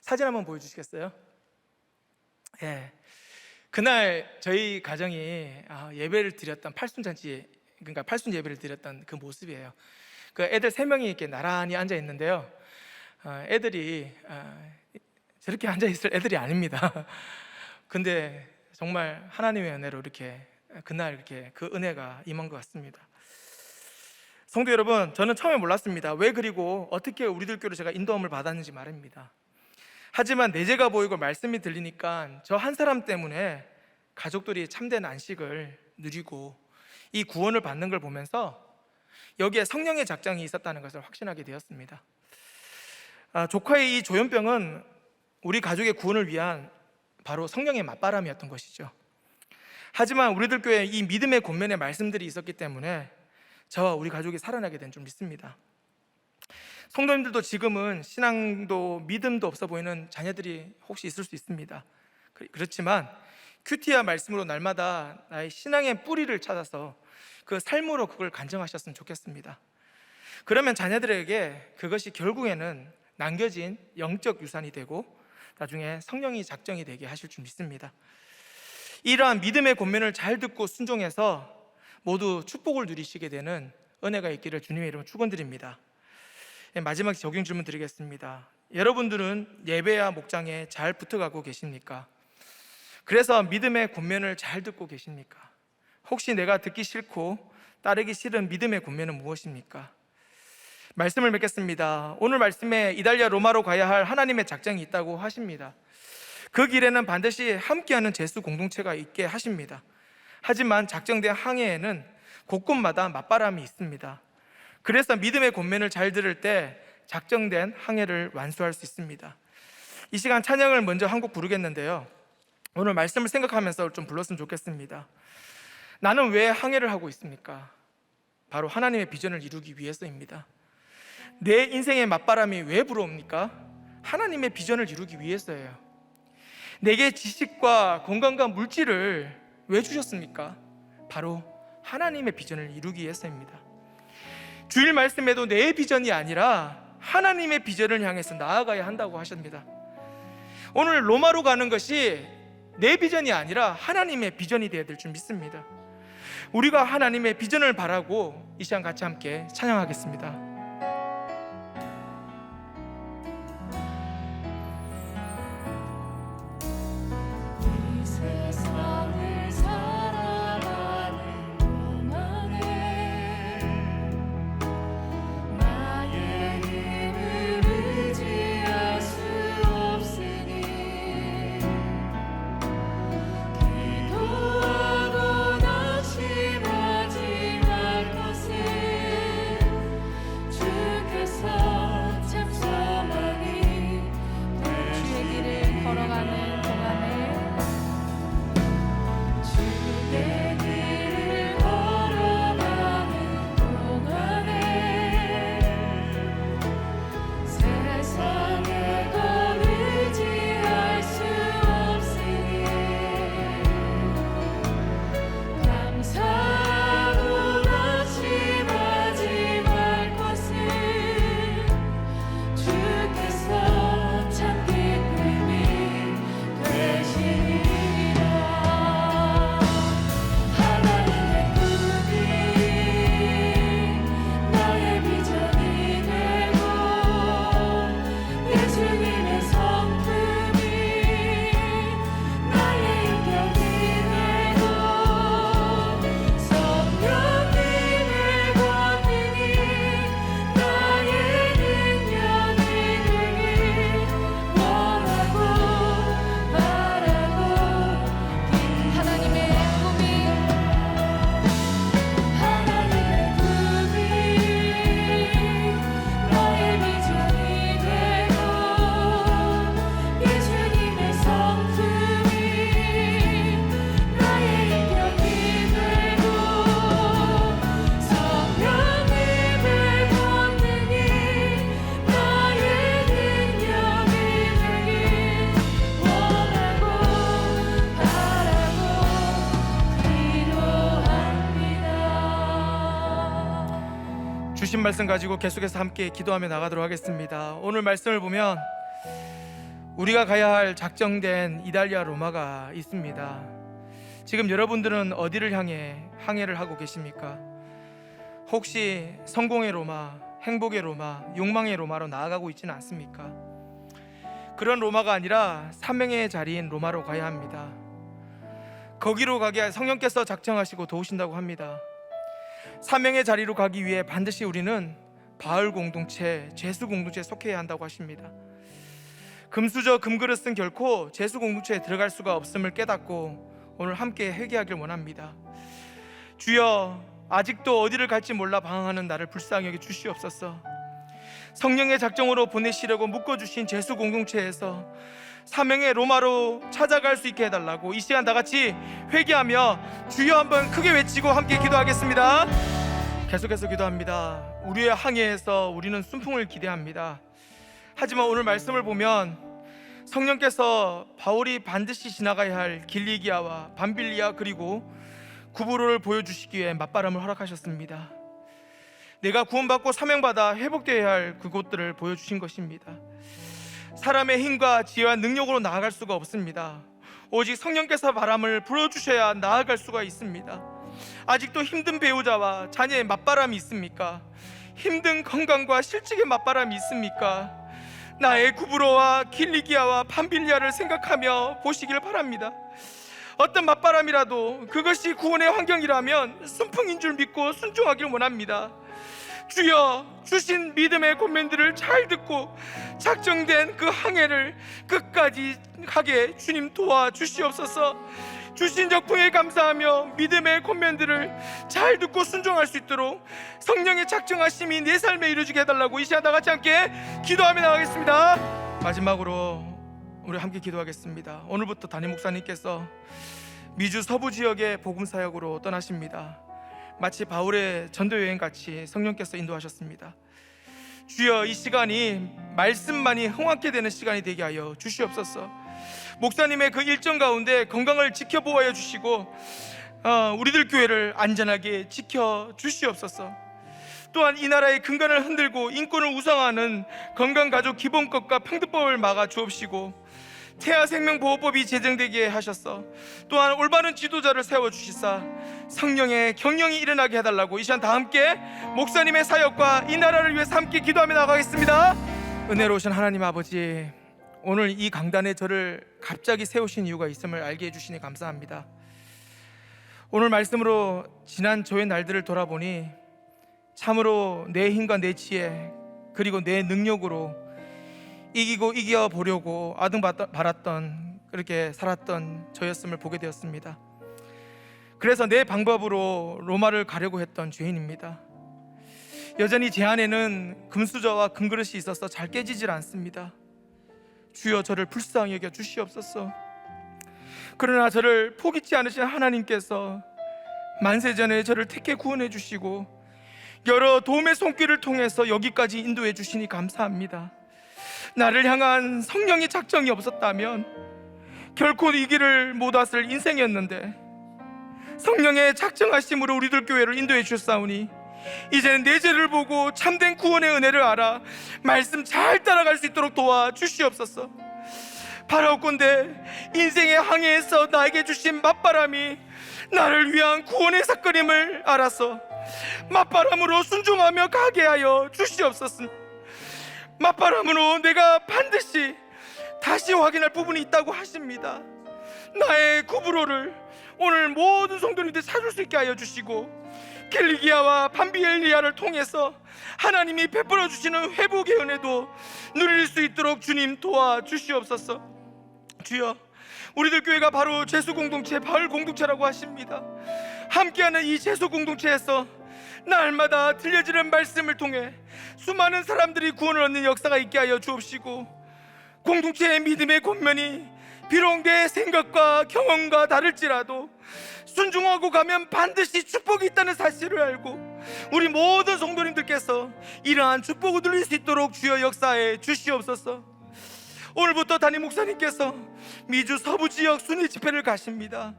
Speaker 1: 사진 한번 보여주시겠어요? 예. 그날 저희 가정이 예배를 드렸던 팔순잔치, 그러니까 팔순 예배를 드렸던 그 모습이에요. 그 애들 3명이 이렇게 나란히 앉아 있는데요. 애들이 저렇게 앉아 있을 애들이 아닙니다. 근데 정말 하나님의 은혜로 이렇게 그날 이렇게 그 은혜가 임한 것 같습니다. 성도 여러분, 저는 처음에 몰랐습니다. 왜 그리고 어떻게 우리들 교회로 제가 인도함을 받았는지 말입니다. 하지만 내재가 보이고 말씀이 들리니까 저 한 사람 때문에 가족들이 참된 안식을 누리고 이 구원을 받는 걸 보면서 여기에 성령의 작정이 있었다는 것을 확신하게 되었습니다. 조카의 이 조현병은 우리 가족의 구원을 위한 바로 성령의 맞바람이었던 것이죠. 하지만 우리들 교회에 이 믿음의 권면의 말씀들이 있었기 때문에 저와 우리 가족이 살아나게 된 줄 믿습니다. 성도님들도 지금은 신앙도 믿음도 없어 보이는 자녀들이 혹시 있을 수 있습니다. 그렇지만 큐티와 말씀으로 날마다 나의 신앙의 뿌리를 찾아서 그 삶으로 그걸 간증하셨으면 좋겠습니다. 그러면 자녀들에게 그것이 결국에는 남겨진 영적 유산이 되고 나중에 성령이 작정이 되게 하실 줄 믿습니다. 이러한 믿음의 권면을 잘 듣고 순종해서 모두 축복을 누리시게 되는 은혜가 있기를 주님의 이름으로 축원드립니다. 마지막 적용 질문 드리겠습니다. 여러분들은 예배와 목장에 잘 붙어가고 계십니까? 그래서 믿음의 권면을 잘 듣고 계십니까? 혹시 내가 듣기 싫고 따르기 싫은 믿음의 권면은 무엇입니까? 말씀을 맺겠습니다. 오늘 말씀에 이달리아 로마로 가야 할 하나님의 작정이 있다고 하십니다. 그 길에는 반드시 함께하는 제수 공동체가 있게 하십니다. 하지만 작정된 항해에는 곳곳마다 맞바람이 있습니다. 그래서 믿음의 권면을 잘 들을 때 작정된 항해를 완수할 수 있습니다. 이 시간 찬양을 먼저 한 곡 부르겠는데요, 오늘 말씀을 생각하면서 좀 불렀으면 좋겠습니다. 나는 왜 항해를 하고 있습니까? 바로 하나님의 비전을 이루기 위해서입니다. 내 인생의 맞바람이 왜 불어옵니까? 하나님의 비전을 이루기 위해서예요. 내게 지식과 건강과 물질을 왜 주셨습니까? 바로 하나님의 비전을 이루기 위해서입니다. 주일 말씀에도 내 비전이 아니라 하나님의 비전을 향해서 나아가야 한다고 하십니다. 오늘 로마로 가는 것이 내 비전이 아니라 하나님의 비전이 되어야 될 줄 믿습니다. 우리가 하나님의 비전을 바라고 이 시간 같이 함께 찬양하겠습니다. 주신 말씀 가지고 계속해서 함께 기도하며 나가도록 하겠습니다. 오늘 말씀을 보면 우리가 가야 할 작정된 이달리아 로마가 있습니다. 지금 여러분들은 어디를 향해 항해를 하고 계십니까? 혹시 성공의 로마, 행복의 로마, 욕망의 로마로 나아가고 있지는 않습니까? 그런 로마가 아니라 사명의 자리인 로마로 가야 합니다. 거기로 가게 성령께서 작정하시고 도우신다고 합니다. 사명의 자리로 가기 위해 반드시 우리는 바울 공동체, 제수 공동체에 속해야 한다고 하십니다. 금수저 금그릇은 결코 제수 공동체에 들어갈 수가 없음을 깨닫고 오늘 함께 회개하길 원합니다. 주여, 아직도 어디를 갈지 몰라 방황하는 나를 불쌍히 여겨 주시옵소서. 성령의 작정으로 보내시려고 묶어주신 제수 공동체에서 사명의 로마로 찾아갈 수 있게 해달라고 이 시간 다 같이 회개하며 주여 한번 크게 외치고 함께 기도하겠습니다. 계속해서 기도합니다. 우리의 항해에서 우리는 순풍을 기대합니다. 하지만 오늘 말씀을 보면 성령께서 바울이 반드시 지나가야 할 길리기아와 밤빌리아 그리고 구브로를 보여주시기 위해 맞바람을 허락하셨습니다. 내가 구원받고 사명받아 회복되어야 할 그곳들을 보여주신 것입니다. 사람의 힘과 지혜와 능력으로 나아갈 수가 없습니다. 오직 성령께서 바람을 불어주셔야 나아갈 수가 있습니다. 아직도 힘든 배우자와 자녀의 맞바람이 있습니까? 힘든 건강과 실직의 맞바람이 있습니까? 나의 구브로와 길리기아와 밤빌리아를 생각하며 보시길 바랍니다. 어떤 맞바람이라도 그것이 구원의 환경이라면 순풍인 줄 믿고 순종하길 원합니다. 주여, 주신 믿음의 권면들을 잘 듣고 작정된 그 항해를 끝까지 가게 주님 도와주시옵소서. 주신 적풍에 감사하며 믿음의 권면들을 잘 듣고 순종할 수 있도록 성령의 작정하심이 내 삶에 이루어지게 해달라고 이 시간 다 같이 함께 기도하며 나가겠습니다. 마지막으로 우리 함께 기도하겠습니다. 오늘부터 담임 목사님께서 미주 서부 지역의 복음 사역으로 떠나십니다. 마치 바울의 전도 여행 같이 성령께서 인도하셨습니다. 주여, 이 시간이 말씀만이 흥황케 되는 시간이 되게 하여 주시옵소서. 목사님의 그 일정 가운데 건강을 지켜보아 주시고 우리들 교회를 안전하게 지켜 주시옵소서. 또한 이 나라의 근간을 흔들고 인권을 우상화하는 건강가족기본법과 평등법을 막아 주옵시고 태아생명보호법이 제정되게 하셨어 또한 올바른 지도자를 세워주시사 성령의 경영이 일어나게 해달라고 이 시간 다 함께 목사님의 사역과 이 나라를 위해서 함께 기도하며 나가겠습니다. 은혜로우신 하나님 아버지, 오늘 이 강단에 저를 갑자기 세우신 이유가 있음을 알게 해주시니 감사합니다. 오늘 말씀으로 지난 저의 날들을 돌아보니 참으로 내 힘과 내 지혜 그리고 내 능력으로 이기고 이겨보려고 아등바랐던 그렇게 살았던 저였음을 보게 되었습니다. 그래서 내 방법으로 로마를 가려고 했던 죄인입니다. 여전히 제 안에는 금수저와 금그릇이 있어서 잘 깨지질 않습니다. 주여, 저를 불쌍히 여겨 주시옵소서. 그러나 저를 포기치 않으신 하나님께서 만세전에 저를 택해 구원해 주시고 여러 도움의 손길을 통해서 여기까지 인도해 주시니 감사합니다. 나를 향한 성령의 작정이 없었다면 결코 이 길을 못 왔을 인생이었는데 성령의 작정하심으로 우리들 교회를 인도해 주셨사오니 이제는 내 죄를 보고 참된 구원의 은혜를 알아 말씀 잘 따라갈 수 있도록 도와주시옵소서. 바라옵건대 인생의 항해에서 나에게 주신 맞바람이 나를 위한 구원의 사건임을 알아서 맞바람으로 순종하며 가게 하여 주시옵소서. 맞바람으로 내가 반드시 다시 확인할 부분이 있다고 하십니다. 나의 구브로를 오늘 모든 성도님들 찾을 수 있게 하여 주시고 길리기아와 밤빌리아를 통해서 하나님이 베풀어 주시는 회복의 은혜도 누릴 수 있도록 주님 도와주시옵소서. 주여, 우리들 교회가 바로 제수공동체, 바울 공동체라고 하십니다. 함께하는 이 제수공동체에서 날마다 들려지는 말씀을 통해 수많은 사람들이 구원을 얻는 역사가 있게 하여 주옵시고 공동체의 믿음의 권면이 비록 내 생각과 경험과 다를지라도 순종하고 가면 반드시 축복이 있다는 사실을 알고 우리 모든 성도님들께서 이러한 축복을 누릴 수 있도록 주여 역사해 주시옵소서. 오늘부터 담임 목사님께서 미주 서부 지역 순회 집회를 가십니다.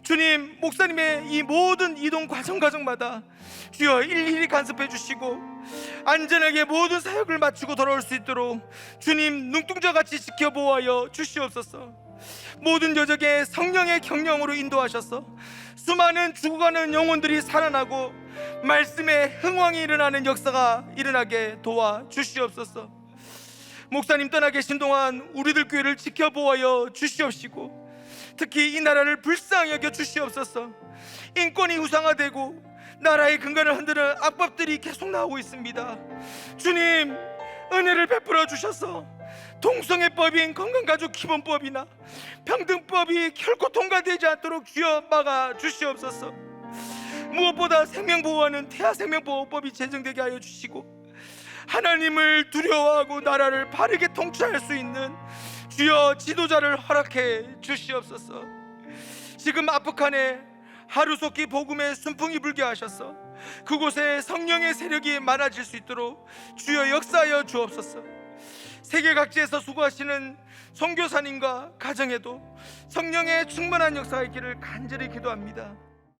Speaker 1: 주님, 목사님의 이 모든 이동 과정마다 주여 일일이 간섭해 주시고 안전하게 모든 사역을 마치고 돌아올 수 있도록 주님 눈동자같이 지켜보아여 주시옵소서. 모든 여적의 성령의 경영으로 인도하셔서 수많은 죽어가는 영혼들이 살아나고 말씀의 흥왕이 일어나는 역사가 일어나게 도와 주시옵소서. 목사님 떠나 계신 동안 우리들 교회를 지켜보아여 주시옵시고 특히 이 나라를 불쌍히 여겨 주시옵소서. 인권이 우상화되고 나라의 근간을 흔드는 악법들이 계속 나오고 있습니다. 주님, 은혜를 베풀어 주셔서 동성애법인 건강가족기본법이나 평등법이 결코 통과되지 않도록 주여 막아 주시옵소서. 무엇보다 생명보호하는 태아생명보호법이 제정되게 하여 주시고 하나님을 두려워하고 나라를 바르게 통치할 수 있는 주여 지도자를 허락해 주시옵소서. 지금 아프간에 하루속히 복음의 순풍이 불게 하셔서 그곳에 성령의 세력이 많아질 수 있도록 주여 역사하여 주옵소서. 세계 각지에서 수고하시는 선교사님과 가정에도 성령의 충만한 역사가 있기를 간절히 기도합니다.